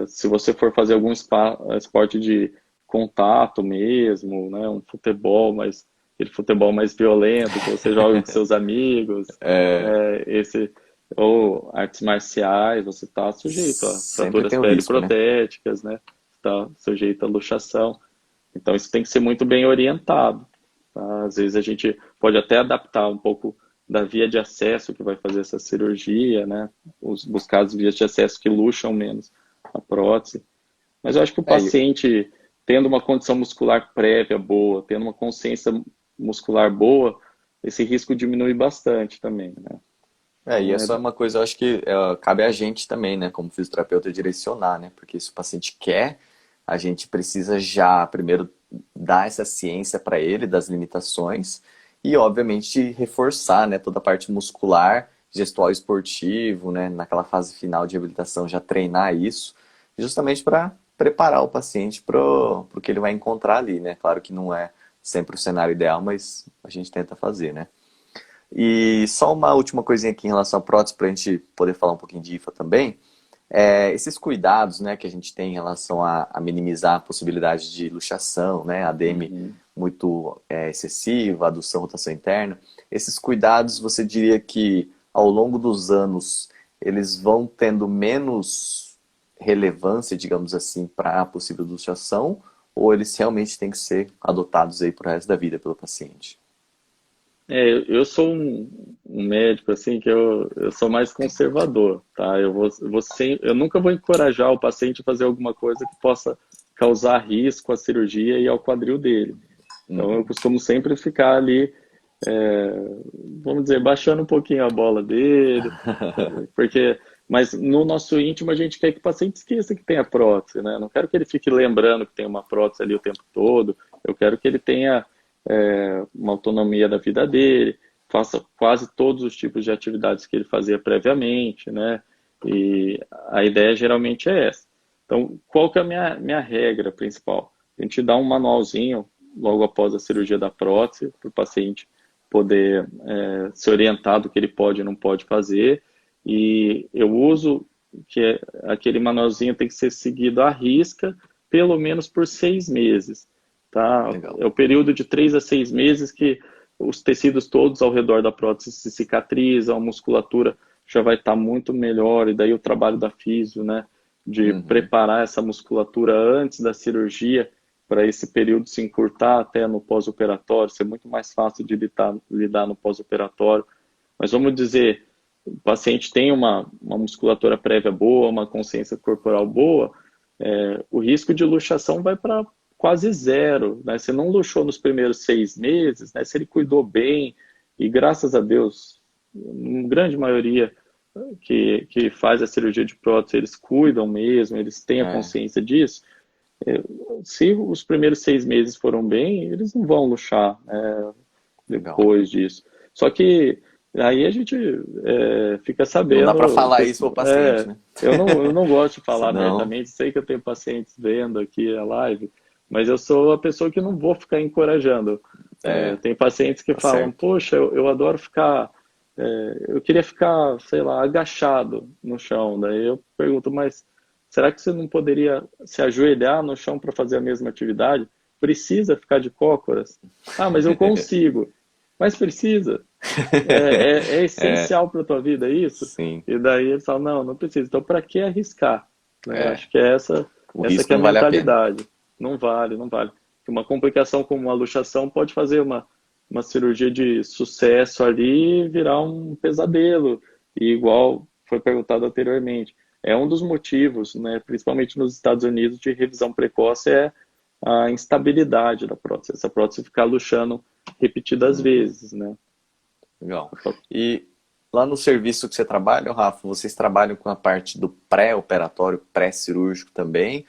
se você for fazer algum esporte de contato mesmo, né, um futebol mais aquele futebol mais violento que você joga com seus amigos, É, esse ou artes marciais, você está sujeito a sempre fraturas tem o risco, né? periprotéticas, né? Está sujeito a luxação. Então isso tem que ser muito bem orientado, tá? Às vezes a gente pode até adaptar um pouco da via de acesso que vai fazer essa cirurgia, né? Buscar as vias de acesso que luxam menos a prótese. Mas eu acho que o É, e paciente, tendo uma condição muscular prévia boa, tendo uma consciência muscular boa, esse risco diminui bastante também, né? e Então, essa é uma coisa, eu acho que cabe a gente também, né, como fisioterapeuta, direcionar, né? Porque se o paciente quer, a gente precisa já primeiro dar essa ciência para ele das limitações e, obviamente, reforçar, né, toda a parte muscular, gestual esportivo, né, naquela fase final de reabilitação, já treinar isso, justamente para preparar o paciente para o que ele vai encontrar ali, né? Claro que não é sempre o cenário ideal, mas a gente tenta fazer, né? E só uma última coisinha aqui em relação à prótese, para a gente poder falar um pouquinho de IFA também. Esses cuidados, né, que a gente tem em relação a minimizar a possibilidade de luxação, né, ADM uhum. muito excessiva, adução, rotação interna, esses cuidados você diria que ao longo dos anos eles vão tendo menos relevância, digamos assim, para a possível luxação, ou eles realmente têm que ser adotados aí pro resto da vida pelo paciente? Eu sou um médico assim que eu sou mais conservador, tá? Eu nunca vou encorajar o paciente a fazer alguma coisa que possa causar risco à cirurgia e ao quadril dele. Então eu Uhum. costumo sempre ficar ali, é, vamos dizer, baixando um pouquinho a bola dele, porque, mas no nosso íntimo a gente quer que o paciente esqueça que tem a prótese, né? Eu não quero que ele fique lembrando que tem uma prótese ali o tempo todo. Eu quero que ele tenha uma autonomia da vida dele, faça quase todos os tipos de atividades que ele fazia previamente, né? E a ideia geralmente é essa. Então, qual que é a minha regra principal? A gente dá um manualzinho logo após a cirurgia da prótese para o paciente poder se orientar do que ele pode e não pode fazer. E eu uso aquele manualzinho tem que ser seguido à risca, pelo menos por 6 meses. Tá? Legal. É o período de 3 a 6 meses que os tecidos todos ao redor da prótese se cicatrizam, a musculatura já vai estar muito melhor, e daí o trabalho da físio, né, de Uhum. preparar essa musculatura antes da cirurgia, para esse período se encurtar até no pós-operatório, ser muito mais fácil de lidar no pós-operatório. Mas vamos dizer, o paciente tem uma musculatura prévia boa, uma consciência corporal boa, o risco de luxação vai para quase zero, né? Se não luxou nos primeiros 6 meses, né? Se ele cuidou bem, e graças a Deus, uma grande maioria que faz a cirurgia de prótese, eles cuidam mesmo, eles têm a É, consciência disso. É, Se os primeiros 6 meses foram bem, eles não vão luxar, né, legal. depois disso. Só que aí a gente fica Não dá para sabendo, falar isso pro paciente, né? eu não gosto de falar Senão, abertamente, sei que eu tenho pacientes vendo aqui a live, mas eu sou a pessoa que não vou ficar encorajando. Tem pacientes que tá falam, certo. poxa, eu adoro ficar, eu queria ficar, sei lá, agachado no chão. Daí eu pergunto, mas será que você não poderia se ajoelhar no chão para fazer a mesma atividade? Precisa ficar de cócoras? Ah, mas eu consigo. Mas precisa. É É, essencial para a tua vida isso? sim. E daí eles falam, não, não precisa. Então, para que arriscar? Né? Eu É, acho que é essa, o essa risco que é a não vale a pena. mentalidade. Não vale, não vale. Uma complicação como uma luxação pode fazer uma cirurgia de sucesso ali e virar um pesadelo. E igual foi perguntado anteriormente, é um dos motivos, né, principalmente nos Estados Unidos, de revisão precoce é a instabilidade da prótese. Essa prótese ficar luxando repetidas Uhum, vezes, né? legal. E lá no serviço que você trabalha, Rafa, vocês trabalham com a parte do pré-operatório, pré-cirúrgico também?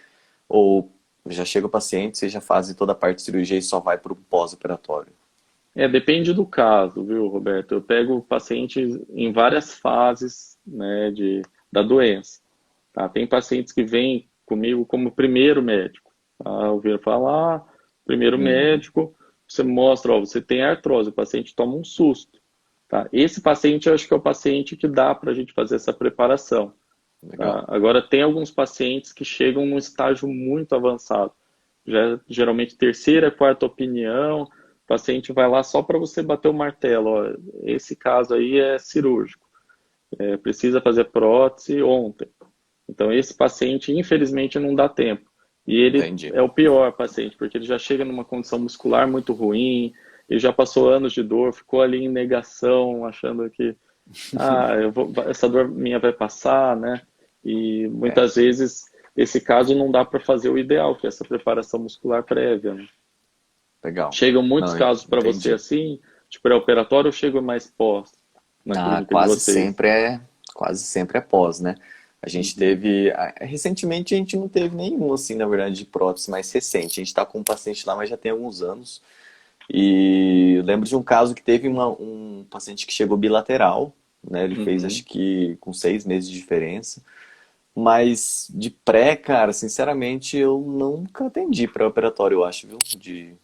Ou já chega o paciente, vocês já fazem toda a parte de cirurgia e só vai para o pós-operatório? Depende do caso, viu, Roberto? Eu pego pacientes em várias fases, né, da doença. Tá? Tem pacientes que vêm comigo como primeiro médico. Tá? Ouviram falar, primeiro Uhum, médico, você mostra, ó, você tem artrose, o paciente toma um susto. Tá? Esse paciente, eu acho que é o paciente que dá para a gente fazer essa preparação. legal. Tá? Agora, tem alguns pacientes que chegam num estágio muito avançado, já geralmente terceira, quarta opinião, o paciente vai lá só para você bater o martelo, ó, esse caso aí é cirúrgico, precisa fazer prótese ontem. Então, esse paciente, infelizmente, não dá tempo. E ele Entendi. é o pior paciente, porque ele já chega numa condição muscular muito ruim, ele já passou anos de dor, ficou ali em negação, achando que essa dor minha vai passar, né? E É, muitas vezes, esse caso não dá para fazer o ideal, que é essa preparação muscular prévia, né? legal. Chegam muitos Não, casos para você entendi. assim, de pré-operatório, ou chegam mais pós na Ah, clínica de vocês? quase sempre é pós, né? A gente Uhum. teve, recentemente a gente não teve nenhum, assim, na verdade, de prótese mais recente. A gente está com um paciente lá, mas já tem alguns anos. E eu lembro de um caso que teve um paciente que chegou bilateral, né? Ele fez, Uhum. acho que com 6 meses de diferença. Mas de pré, cara, sinceramente, eu nunca atendi pré-operatório, eu acho, viu? De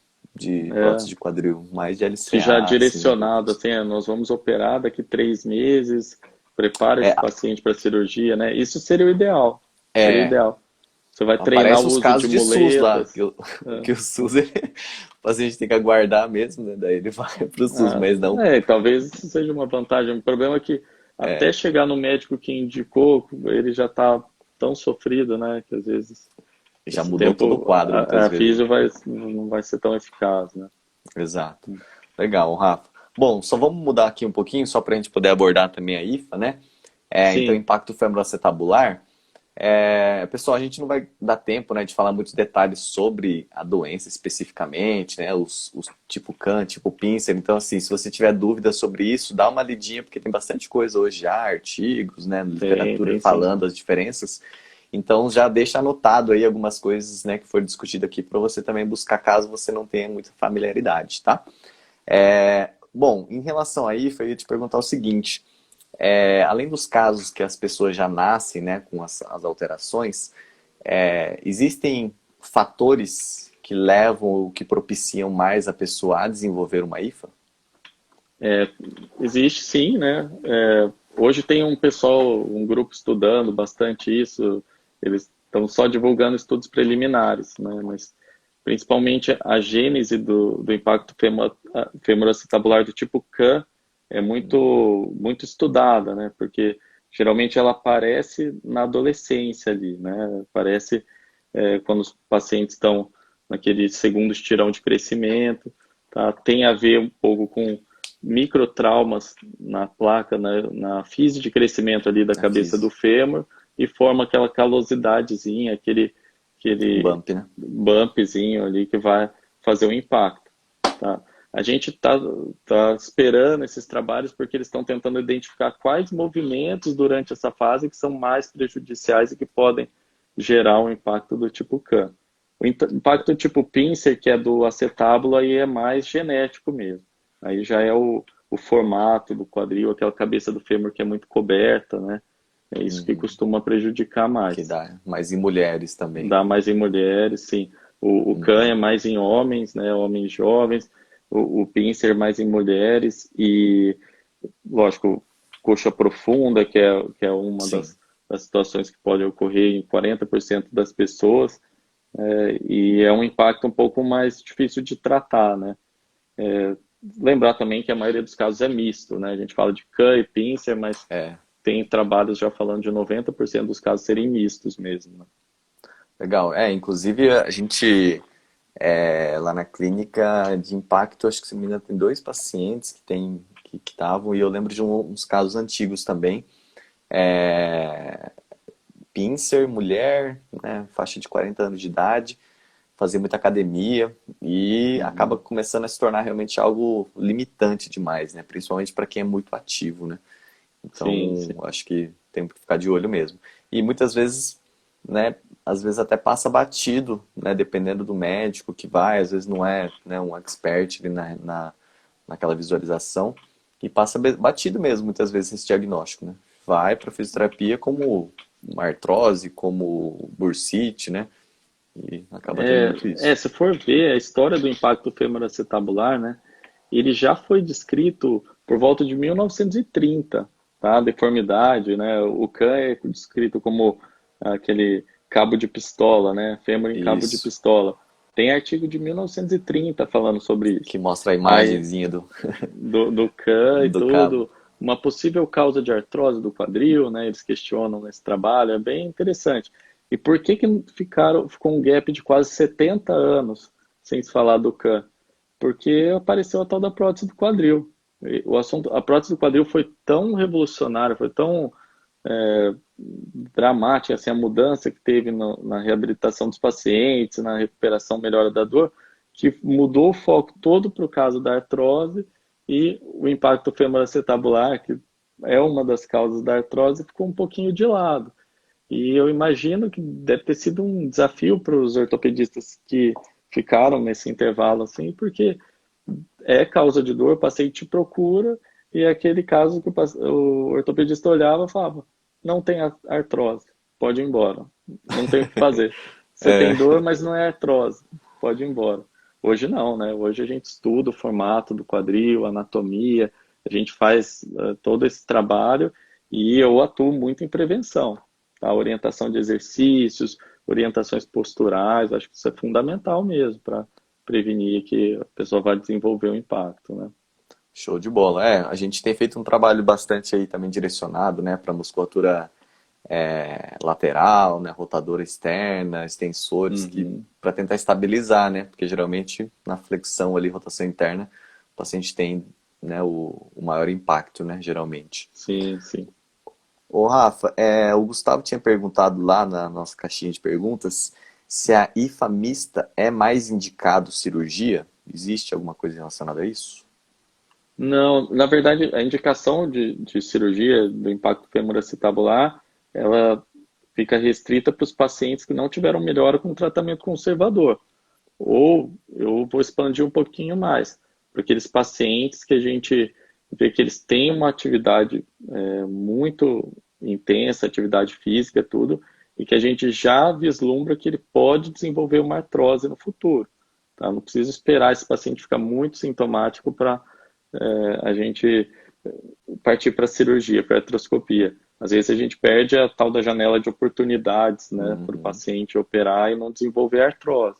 prótese É, de quadril, mais de se já LCA, assim, um pouco direcionado disso. assim, nós vamos operar daqui 3 meses, prepara É, esse paciente para cirurgia, né? Isso seria o ideal, seria o é, ideal. Você vai treinar o aparece os uso de casos de SUS lá, muletas. que o SUS, o paciente tem que aguardar mesmo, né? Daí ele vai pro SUS, mas não, Talvez isso seja uma vantagem. O problema é que até é, chegar no médico que indicou, ele já está tão sofrido, né? Que às vezes já esse mudou todo o tempo quadro muitas a vezes, né? físio não vai ser tão eficaz, né? Exato. Legal, Rafa. Bom, só vamos mudar aqui um pouquinho, só para a gente poder abordar também a IFA, né? Então, Sim, impacto femoroacetabular. Pessoal, a gente não vai dar tempo, né, de falar muitos detalhes sobre a doença especificamente, né? Os tipo CAN, tipo Pincer. Então, assim, se você tiver dúvidas sobre isso, dá uma lidinha, porque tem bastante coisa hoje já, artigos, né? Literatura tem sim. falando as diferenças. Então, já deixa anotado aí algumas coisas, né, que foram discutidas aqui para você também buscar caso você não tenha muita familiaridade, tá? Bom, em relação a IFA, eu ia te perguntar o seguinte: além dos casos que as pessoas já nascem, né, com as alterações, existem fatores que levam ou que propiciam mais a pessoa a desenvolver uma IFA? Existe sim, né? Hoje tem um pessoal, um grupo estudando bastante isso, eles estão só divulgando estudos preliminares, né? Mas principalmente a gênese do impacto femoroacetabular do tipo CAN é muito estudada, né? Porque geralmente ela aparece na adolescência ali, né? Aparece quando os pacientes estão naquele segundo estirão de crescimento, tá? Tem a ver um pouco com microtraumas na placa, na fise de crescimento ali da Na cabeça do FISE. fêmur e forma aquela calosidadezinha, aquele Bump, né? bumpzinho ali que vai fazer o impacto. Tá? A gente tá esperando esses trabalhos porque eles estão tentando identificar quais movimentos durante essa fase que são mais prejudiciais e que podem gerar um impacto do tipo CAN. O impacto tipo pincer, que é do acetábulo, aí é mais genético mesmo. Aí já é o formato do quadril, aquela cabeça do fêmur que é muito coberta, né? É isso que Uhum. costuma prejudicar Que mais. dá, mas em mulheres também. Dá mais em mulheres, sim. O CAN é Uhum. mais em homens, né? Homens jovens. O pincer mais em mulheres. E, lógico, coxa profunda, que é uma Sim. das situações que pode ocorrer em 40% das pessoas. E é um impacto um pouco mais difícil de tratar, né? Lembrar também que a maioria dos casos é misto, né? A gente fala de CAN e pincer, mas É, tem trabalhos já falando de 90% dos casos serem mistos mesmo, né? legal. Inclusive a gente lá na clínica de impacto, acho que se não me engano, tem 2 pacientes que estavam, e eu lembro de uns casos antigos também. É, Pincer, mulher, né, faixa de 40 anos de idade, fazia muita academia e acaba Uhum. começando a se tornar realmente algo limitante demais, né? Principalmente para quem é muito ativo, né? Sim, Então, sim. acho que tem que ficar de olho mesmo. E muitas vezes, né, às vezes até passa batido, né, dependendo do médico que vai, às vezes não é, né, um expert ali naquela visualização, e passa batido mesmo, muitas vezes, esse diagnóstico, né? Vai para fisioterapia como uma artrose, como bursite, né? E acaba tendo muito isso. Se for ver a história do impacto femoroacetabular, né, ele já foi descrito por volta de 1930, tá? A deformidade, né? O CAN é descrito como aquele cabo de pistola, né? Fêmur em cabo de Isso. pistola. Tem artigo de 1930 falando sobre isso. Que mostra a Aí, imagenzinha do CAN e do cabo. tudo, uma possível causa de artrose do quadril, né? Eles questionam nesse trabalho, é bem interessante. E por que que ficou um gap de quase 70 anos sem se falar do CAN? Porque apareceu a tal da prótese do quadril. E o assunto, a prótese do quadril foi tão revolucionária, foi tão dramática, assim, a mudança que teve na reabilitação dos pacientes, na recuperação, melhora da dor, que mudou o foco todo para o caso da artrose e o impacto femoroacetabular, que é uma das causas da artrose, ficou um pouquinho de lado. E eu imagino que deve ter sido um desafio para os ortopedistas que ficaram nesse intervalo, assim, porque é causa de dor, o paciente te procura e é aquele caso que o ortopedista olhava e falava, não tem artrose, pode ir embora, não tem o que fazer. Você tem É, dor, mas não é artrose, pode ir embora. Hoje não, né? Hoje a gente estuda o formato do quadril, anatomia, a gente faz todo esse trabalho e eu atuo muito em prevenção, tá? Orientação de exercícios, orientações posturais, acho que isso é fundamental mesmo para prevenir que a pessoa vai desenvolver o impacto, né? show de bola. É, a gente tem feito um trabalho bastante aí também direcionado, né, para musculatura lateral, né, rotadora externa, extensores, que Uhum. para tentar estabilizar, né, porque geralmente na flexão ali, rotação interna, o paciente tem, né, o maior impacto, né, geralmente. Sim, sim. Ô Rafa, o Gustavo tinha perguntado lá na nossa caixinha de perguntas se a IFA mista é mais indicado cirurgia. Existe alguma coisa relacionada a isso? Não, na verdade, a indicação de cirurgia do impacto femoroacetabular, ela fica restrita para os pacientes que não tiveram melhora com tratamento conservador. Ou eu vou expandir um pouquinho mais, para aqueles pacientes que a gente vê que eles têm uma atividade muito intensa, atividade física, tudo, e que a gente já vislumbra que ele pode desenvolver uma artrose no futuro. Tá? Não precisa esperar esse paciente ficar muito sintomático para a gente partir para a cirurgia, para a artroscopia. Às vezes a gente perde a tal da janela de oportunidades, né, para o Uhum. paciente operar e não desenvolver artrose.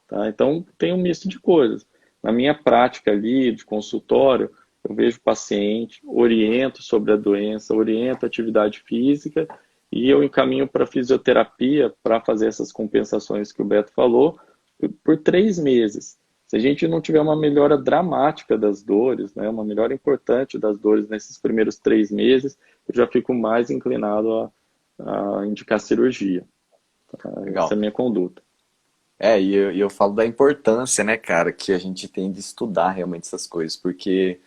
Tá? Então, tem um misto de coisas. Na minha prática ali de consultório, eu vejo o paciente, oriento sobre a doença, oriento a atividade física e eu encaminho para fisioterapia para fazer essas compensações que o Beto falou por 3 meses. Se a gente não tiver uma melhora dramática das dores, né, uma melhora importante das dores nesses primeiros 3 meses, eu já fico mais inclinado a indicar cirurgia. Tá? Essa é Legal. a minha conduta. E eu falo da importância, né, cara, que a gente tem de estudar realmente essas coisas, porque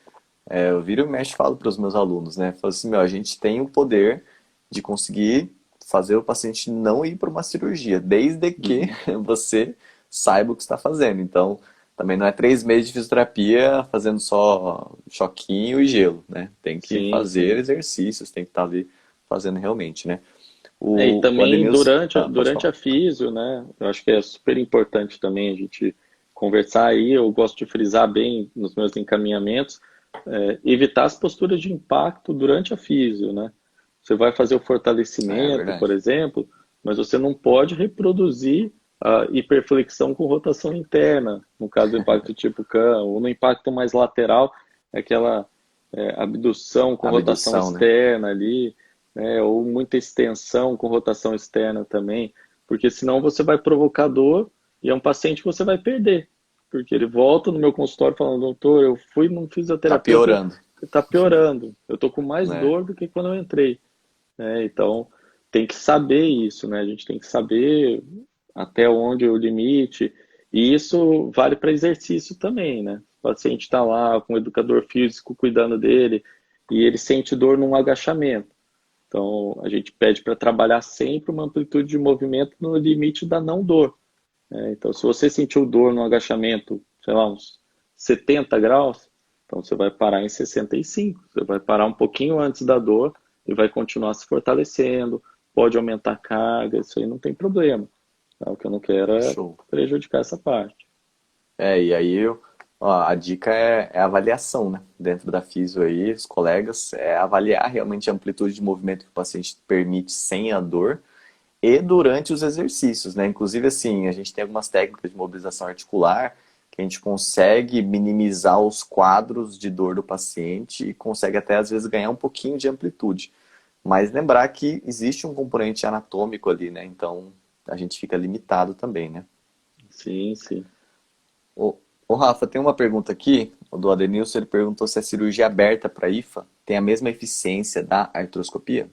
eu viro e mexo e falo para os meus alunos, né, falo assim, meu, a gente tem o poder de conseguir fazer o paciente não ir para uma cirurgia, desde que Uhum. você saiba o que está fazendo. Então, também não é 3 meses de fisioterapia fazendo só choquinho e gelo, né? Tem que Sim, fazer sim. exercícios, tem que estar ali fazendo realmente, né? E O também Ademilson... pode durante falar. a físio, né? Eu acho que é super importante também a gente conversar aí. Eu gosto de frisar bem nos meus encaminhamentos, evitar as posturas de impacto durante a físio, né? Você vai fazer o É fortalecimento, por verdade. exemplo, mas você não pode reproduzir a hiperflexão com rotação interna, no caso do impacto tipo CAM, ou no impacto mais lateral, aquela abdução com rotação Abdução, né? externa ali, né, ou muita extensão com rotação externa também, porque senão você vai provocar dor e é um paciente que você vai perder, porque ele volta no meu consultório falando, doutor, eu fui num Tá fisioterapeuta, piorando, está piorando, eu tô com mais né? dor do que quando eu entrei, né? Então tem que saber isso, né? A gente tem que saber até onde é o limite, e isso vale para exercício também, né? O paciente está lá com o educador físico cuidando dele e ele sente dor num agachamento. Então, a gente pede para trabalhar sempre uma amplitude de movimento no limite da não dor, né? Então, se você sentiu dor no agachamento, sei lá, uns 70 graus, então você vai parar em 65. Você vai parar um pouquinho antes da dor e vai continuar se fortalecendo. Pode aumentar a carga, isso aí não tem problema. Tá? O que eu não quero é Show. prejudicar essa parte. E aí, ó, a dica é a avaliação, né? Dentro da físio aí, os colegas, avaliar realmente a amplitude de movimento que o paciente permite sem a dor e durante os exercícios, né? Inclusive, assim, a gente tem algumas técnicas de mobilização articular que a gente consegue minimizar os quadros de dor do paciente e consegue até, às vezes, ganhar um pouquinho de amplitude. Mas lembrar que existe um componente anatômico ali, né? Então, a gente fica limitado também, né? Sim, sim. Ô Rafa, tem uma pergunta aqui, o do Adenilson, ele perguntou se a cirurgia aberta para IFA tem a mesma eficiência da artroscopia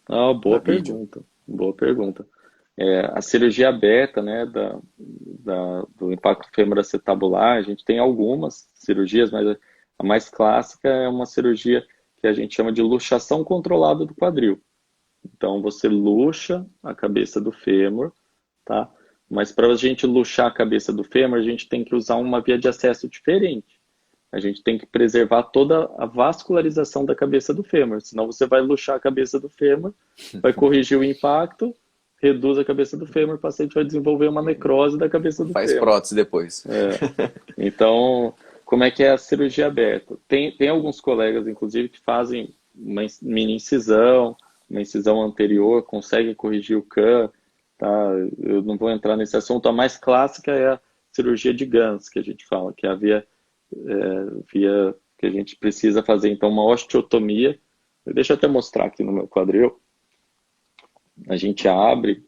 Ah, para boa vídeo. pergunta. Boa pergunta. A cirurgia aberta, né, do impacto femoroacetabular, a gente tem algumas cirurgias, mas a mais clássica é uma cirurgia que a gente chama de luxação controlada do quadril. Então, você luxa a cabeça do fêmur, tá? Mas para a gente luxar a cabeça do fêmur, a gente tem que usar uma via de acesso diferente. A gente tem que preservar toda a vascularização da cabeça do fêmur, senão você vai luxar a cabeça do fêmur, vai corrigir o impacto, reduz a cabeça do fêmur, o paciente vai desenvolver uma necrose da cabeça do Faz fêmur. prótese depois. Então, como é que é a cirurgia aberta? Tem alguns colegas, inclusive, que fazem uma mini incisão, uma incisão anterior, conseguem corrigir o CAM, tá? Eu não vou entrar nesse assunto. A mais clássica é a cirurgia de Gans, que a gente fala, que é a via que a gente precisa fazer, então, uma osteotomia. Deixa eu até mostrar aqui no meu quadril. A gente abre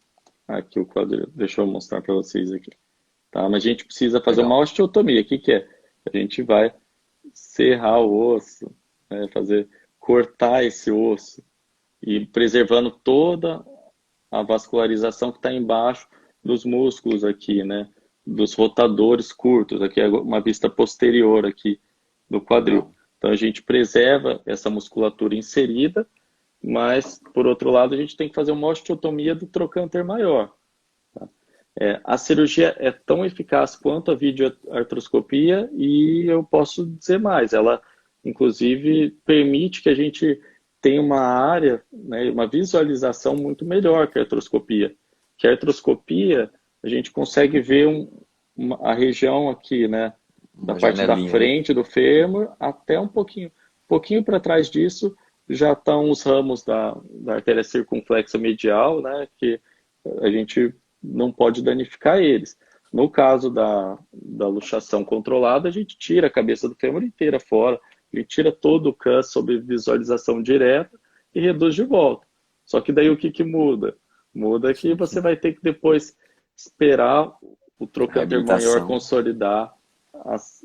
aqui o quadril, deixa eu mostrar para vocês aqui. Tá? Mas a gente precisa fazer uma Legal. osteotomia. O que que é? A gente vai serrar o osso, né? Cortar esse osso e preservando toda a vascularização que está embaixo dos músculos aqui, né? Dos rotadores curtos. Aqui é uma vista posterior aqui do quadril. Legal. Então a gente preserva essa musculatura inserida, mas por outro lado a gente tem que fazer uma osteotomia do trocânter maior. A cirurgia é tão eficaz quanto a videoartroscopia e eu posso dizer mais, ela inclusive permite que a gente tenha uma área, né, uma visualização muito melhor que a artroscopia. Que a artroscopia a gente consegue ver a região aqui, né, da Uma parte da janelinha, né? frente do fêmur até um pouquinho para trás disso já estão os ramos da artéria circunflexa medial, né, que a gente não pode danificar eles. No caso da luxação controlada, a gente tira a cabeça do fêmur inteira fora, a gente tira todo o CAS sob visualização direta e reduz de volta. Só que daí o que muda? Muda que você vai ter que depois esperar o trocânter maior Reabilitação. consolidar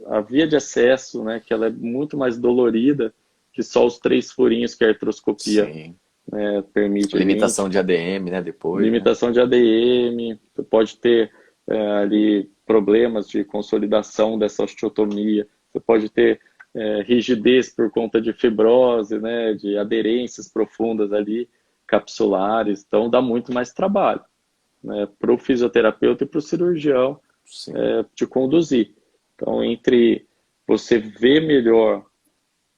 a via de acesso, né, que ela é muito mais dolorida que só os 3 furinhos que a artroscopia, Sim. né, permite a gente. Limitação de ADM, né? Depois, né? Limitação de ADM, você pode ter ali problemas de consolidação dessa osteotomia, você pode ter rigidez por conta de fibrose, né, de aderências profundas ali, capsulares, então dá muito mais trabalho, né, para o fisioterapeuta e para o cirurgião Sim. de conduzir. Então, entre você ver melhor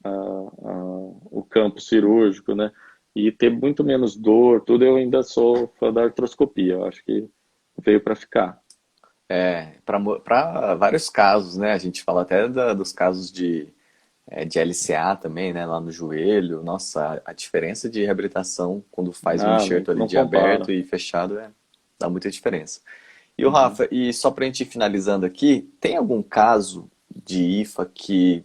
o campo cirúrgico, né? E ter muito menos dor, tudo, eu ainda sou fã da artroscopia. Eu acho que veio para ficar. Para vários casos, né? A gente fala até dos casos de LCA também, né? Lá no joelho. Nossa, a diferença de reabilitação quando faz um Ah, não, enxerto ali não de compara. aberto e fechado dá muita diferença. E o Uhum. Rafa, e só para a gente ir finalizando aqui, tem algum caso de IFA que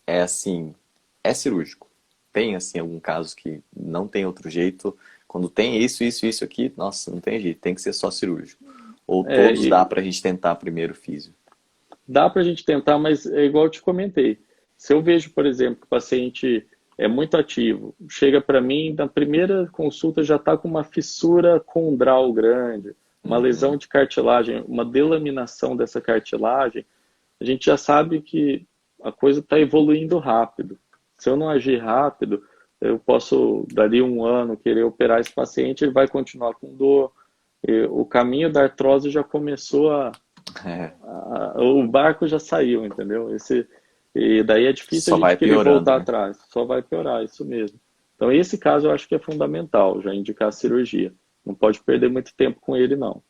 é assim, é cirúrgico? Tem assim algum caso que não tem outro jeito? Quando tem isso aqui, nossa, não tem jeito, tem que ser só cirúrgico. Ou todos dá E pra gente tentar primeiro físio? dá para a gente tentar, mas é igual eu te comentei. Se eu vejo, por exemplo, que o paciente é muito ativo, chega para mim, na primeira consulta já está com uma fissura condral grande, uma lesão Uhum. de cartilagem, uma delaminação dessa cartilagem, a gente já sabe que a coisa está evoluindo rápido. Se eu não agir rápido, eu posso, dali um ano, querer operar esse paciente, ele vai continuar com dor. O caminho da artrose já começou É, o barco já saiu, entendeu? E daí é difícil a só gente vai querer piorando, voltar né? atrás, só vai piorar, isso mesmo. Então, esse caso eu acho que é fundamental, já indicar a cirurgia. Não pode perder muito tempo com ele, não.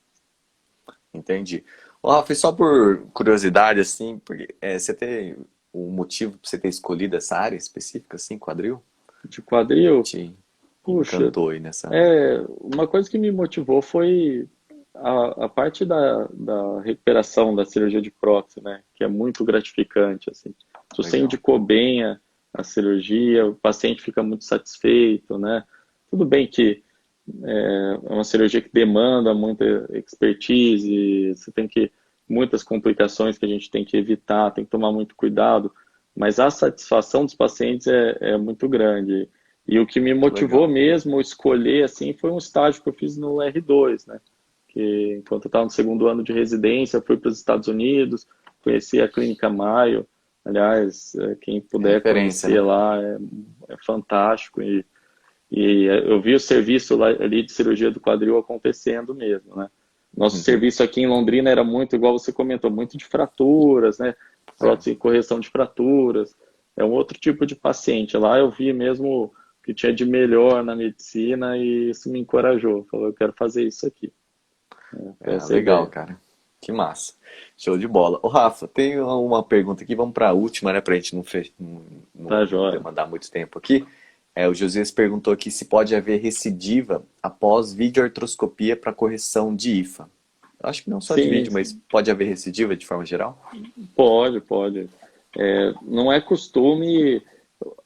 Entendi. Ô, Rafa, e só por curiosidade, assim, porque você tem um motivo pra você ter escolhido essa área específica, assim, quadril? De quadril, Sim. Puxa, encantou aí nessa. uma coisa que me motivou foi a parte da recuperação da cirurgia de prótese, né? Que é muito gratificante, assim. Se você Legal. indicou bem a cirurgia, o paciente fica muito satisfeito, né? Tudo bem que é uma cirurgia que demanda muita expertise, você tem que muitas complicações que a gente tem que evitar, tem que tomar muito cuidado, mas a satisfação dos pacientes é muito grande. E o que me Muito motivou legal. mesmo a escolher assim foi um estágio que eu fiz no R2, né? Que enquanto eu estava no segundo ano de residência, eu fui para os Estados Unidos, conheci a Clínica Mayo. Aliás, quem É puder referência, conhecer né? lá é fantástico. E eu vi o serviço lá, ali de cirurgia do quadril acontecendo mesmo, né? Nosso Uhum. serviço aqui em Londrina era muito, igual você comentou, muito de fraturas, né? É, Prótese, correção de fraturas. É um outro tipo de paciente. Lá eu vi mesmo o que tinha de melhor na medicina e isso me encorajou. Falou, eu quero fazer isso aqui. Foi essa a legal, ideia. cara. Que massa. Show de bola. Ô, Rafa, tem uma pergunta aqui, vamos para a última, né, pra gente Tá, não joia. demandar muito tempo aqui. O Josias perguntou aqui se pode haver recidiva após videoartroscopia para correção de IFA. Eu acho que não só de Sim, vídeo, mas pode haver recidiva de forma geral? pode, pode. Não é costume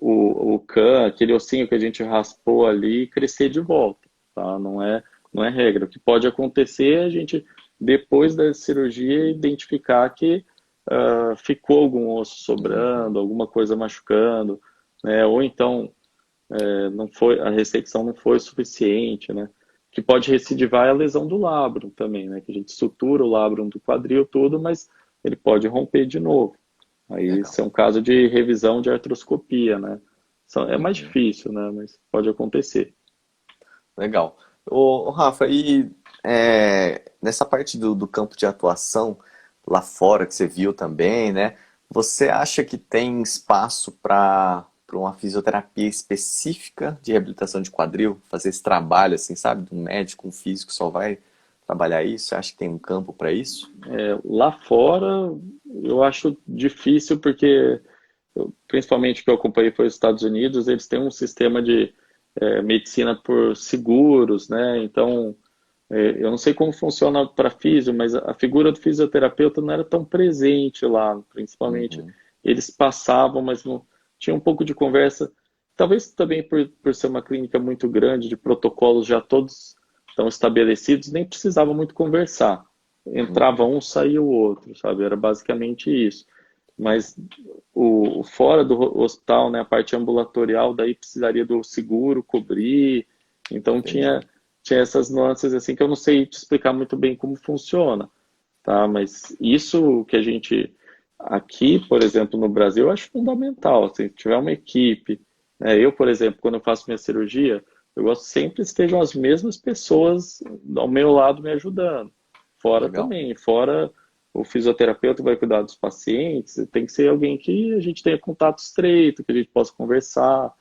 o CAN, aquele ossinho que a gente raspou ali, crescer de volta, tá? Não é regra. O que pode acontecer é a gente, depois da cirurgia, identificar que ficou algum osso sobrando, alguma coisa machucando, né? Ou então não foi, a ressecção não foi suficiente, né? O que pode recidivar é a lesão do labrum também, né? Que a gente sutura o labrum do quadril tudo, mas ele pode romper de novo. Aí Legal. isso é um caso de revisão de artroscopia, né? É mais Uhum. difícil, né? Mas pode acontecer. Legal. Rafa, e nessa parte do campo de atuação lá fora que você viu também, né? Você acha que tem espaço para uma fisioterapia específica de reabilitação de quadril? Fazer esse trabalho, assim, sabe? De um médico, um físico só vai trabalhar isso? Você acha que tem um campo para isso? Lá fora, eu acho difícil porque, principalmente o que eu acompanhei foi os Estados Unidos, eles têm um sistema de medicina por seguros, né? Então, eu não sei como funciona para físio, mas a figura do fisioterapeuta não era tão presente lá, principalmente. Uhum. Eles passavam, mas não tinha um pouco de conversa. Talvez também por ser uma clínica muito grande, de protocolos já todos estão estabelecidos, nem precisava muito conversar. Entrava Uhum. um, saía o outro, sabe? Era basicamente isso. Mas o fora do hospital, né, a parte ambulatorial, daí precisaria do seguro cobrir. Então Entendi. tinha essas nuances assim que eu não sei te explicar muito bem como funciona, tá? Mas isso que a gente aqui, por exemplo, no Brasil, eu acho fundamental. Assim, se tiver uma equipe, né? Eu, por exemplo, quando eu faço minha cirurgia, eu gosto sempre que estejam as mesmas pessoas ao meu lado me ajudando. Fora Legal. também, fora o fisioterapeuta vai cuidar dos pacientes, tem que ser alguém que a gente tenha contato estreito, que a gente possa conversar,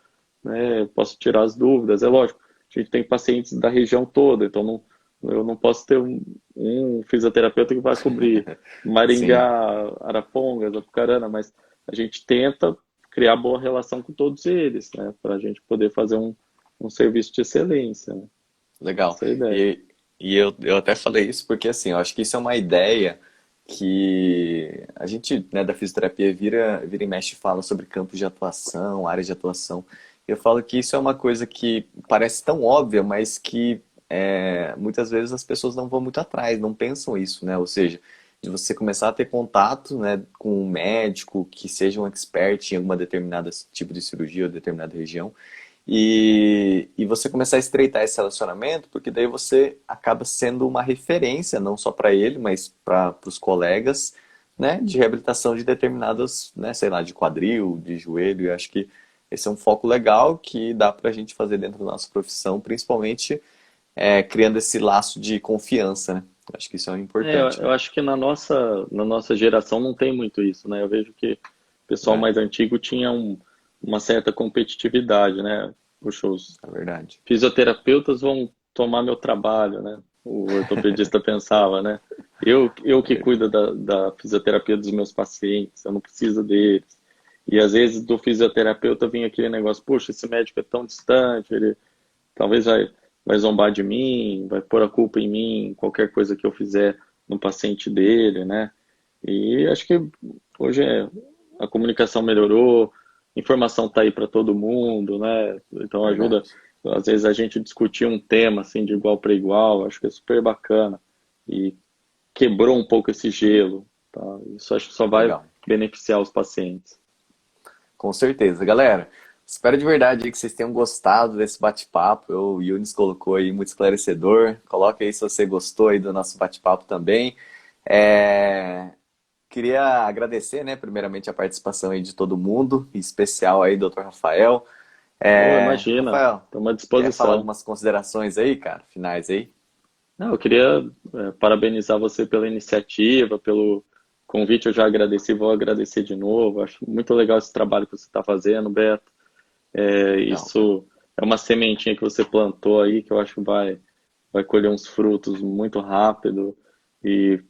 né? Posso tirar as dúvidas. É lógico, a gente tem pacientes da região toda, então eu não posso ter um fisioterapeuta que vai cobrir Sim. Maringá, Arapongas, Apucarana, mas a gente tenta criar boa relação com todos eles, né? Para a gente poder fazer um serviço de excelência, né? Legal. Essa é a ideia. Eu até falei isso porque, assim, eu acho que isso é uma ideia que a gente, né, da fisioterapia vira e mexe e fala sobre campos de atuação, áreas de atuação. Eu falo que isso é uma coisa que parece tão óbvia, mas que muitas vezes as pessoas não vão muito atrás, não pensam isso, né? Ou seja, de você começar a ter contato, né, com um médico que seja um expert em alguma determinada tipo de cirurgia ou determinada região e você começar a estreitar esse relacionamento, porque daí você acaba sendo uma referência, não só para ele, mas para os colegas, né, de reabilitação de determinadas, né, sei lá, de quadril, de joelho. Eu acho que esse é um foco legal que dá para a gente fazer dentro da nossa profissão, principalmente criando esse laço de confiança, né? Eu acho que isso é importante, Eu né? acho que na nossa geração não tem muito isso, né? Eu vejo que o pessoal É, mais antigo tinha uma certa competitividade, né? Puxa, os é verdade. fisioterapeutas vão tomar meu trabalho, né? O ortopedista pensava, né? Eu É que cuido verdade. da fisioterapia dos meus pacientes, eu não preciso deles. E às vezes do fisioterapeuta vinha aquele negócio, puxa, esse médico é tão distante, ele talvez vai zombar de mim, vai pôr a culpa em mim, qualquer coisa que eu fizer no paciente dele, né? E acho que hoje a comunicação melhorou, a informação está aí para todo mundo, né? Então ajuda, Verdade. às vezes, a gente discutir um tema assim de igual para igual, acho que é super bacana. E quebrou um pouco esse gelo, tá? Isso acho que só vai Legal. beneficiar os pacientes. Com certeza. Galera, espero de verdade aí que vocês tenham gostado desse bate-papo. O Yunis colocou aí muito esclarecedor. Coloque aí se você gostou aí do nosso bate-papo também. É, Queria agradecer, né, primeiramente a participação aí de todo mundo, em especial aí, doutor Rafael. Oh, imagina, Rafael, estamos à quer falar disposição. algumas considerações aí, cara, finais aí? Não, eu queria parabenizar você pela iniciativa, pelo convite, eu já agradeci, vou agradecer de novo. Acho muito legal esse trabalho que você está fazendo, Beto. Não, Isso é uma sementinha que você plantou aí, que eu acho que vai colher uns frutos muito rápido e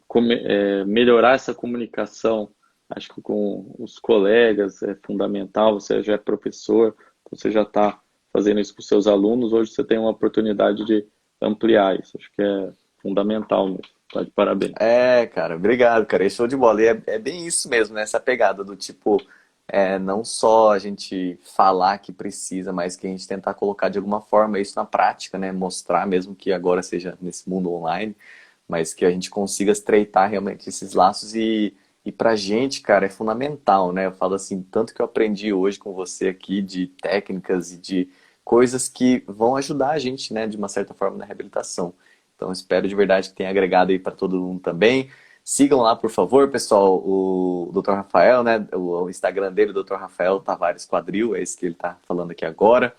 melhorar essa comunicação, acho que com os colegas é fundamental. Você já é professor, você já está fazendo isso com seus alunos, hoje você tem uma oportunidade de ampliar isso, acho que é fundamental mesmo. Tá de parabéns. cara, obrigado, cara. É show de bola. E é bem isso mesmo, né? Essa pegada do tipo, não só a gente falar que precisa, mas que a gente tentar colocar de alguma forma isso na prática, né? Mostrar, mesmo que agora seja nesse mundo online, mas que a gente consiga estreitar realmente esses laços e pra gente, cara, é fundamental, né? Eu falo assim, tanto que eu aprendi hoje com você aqui de técnicas e de coisas que vão ajudar a gente, né, de uma certa forma na reabilitação. Então, espero de verdade que tenha agregado aí para todo mundo também. Sigam lá, por favor, pessoal, o Dr. Rafael, né? O Instagram dele, Dr. Rafael Tavares Quadril, é esse que ele está falando aqui agora.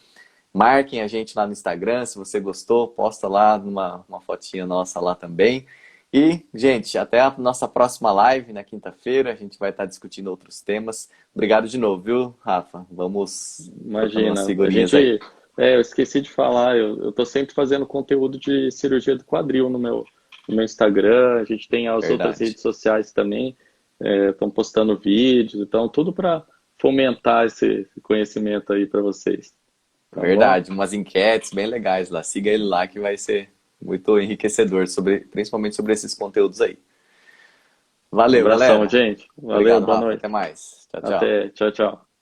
Marquem a gente lá no Instagram, se você gostou, posta lá uma fotinha nossa lá também. E, gente, até a nossa próxima live na quinta-feira. A gente vai estar discutindo outros temas. Obrigado de novo, viu, Rafa? Vamos trocando umas Imagina, a figurinhas aí. gente, eu esqueci de falar, eu tô sempre fazendo conteúdo de cirurgia do quadril no meu Instagram, a gente tem as outras Verdade. redes sociais também, estão postando vídeos, então tudo para fomentar esse conhecimento aí para vocês, tá bom? Verdade, umas enquetes bem legais lá. Siga ele lá que vai ser muito enriquecedor, principalmente sobre esses conteúdos aí. Um Valeu, abração, galera. gente, valeu, Obrigado, boa Rafa. Até noite, mais. Tchau, tchau. até, tchau, tchau.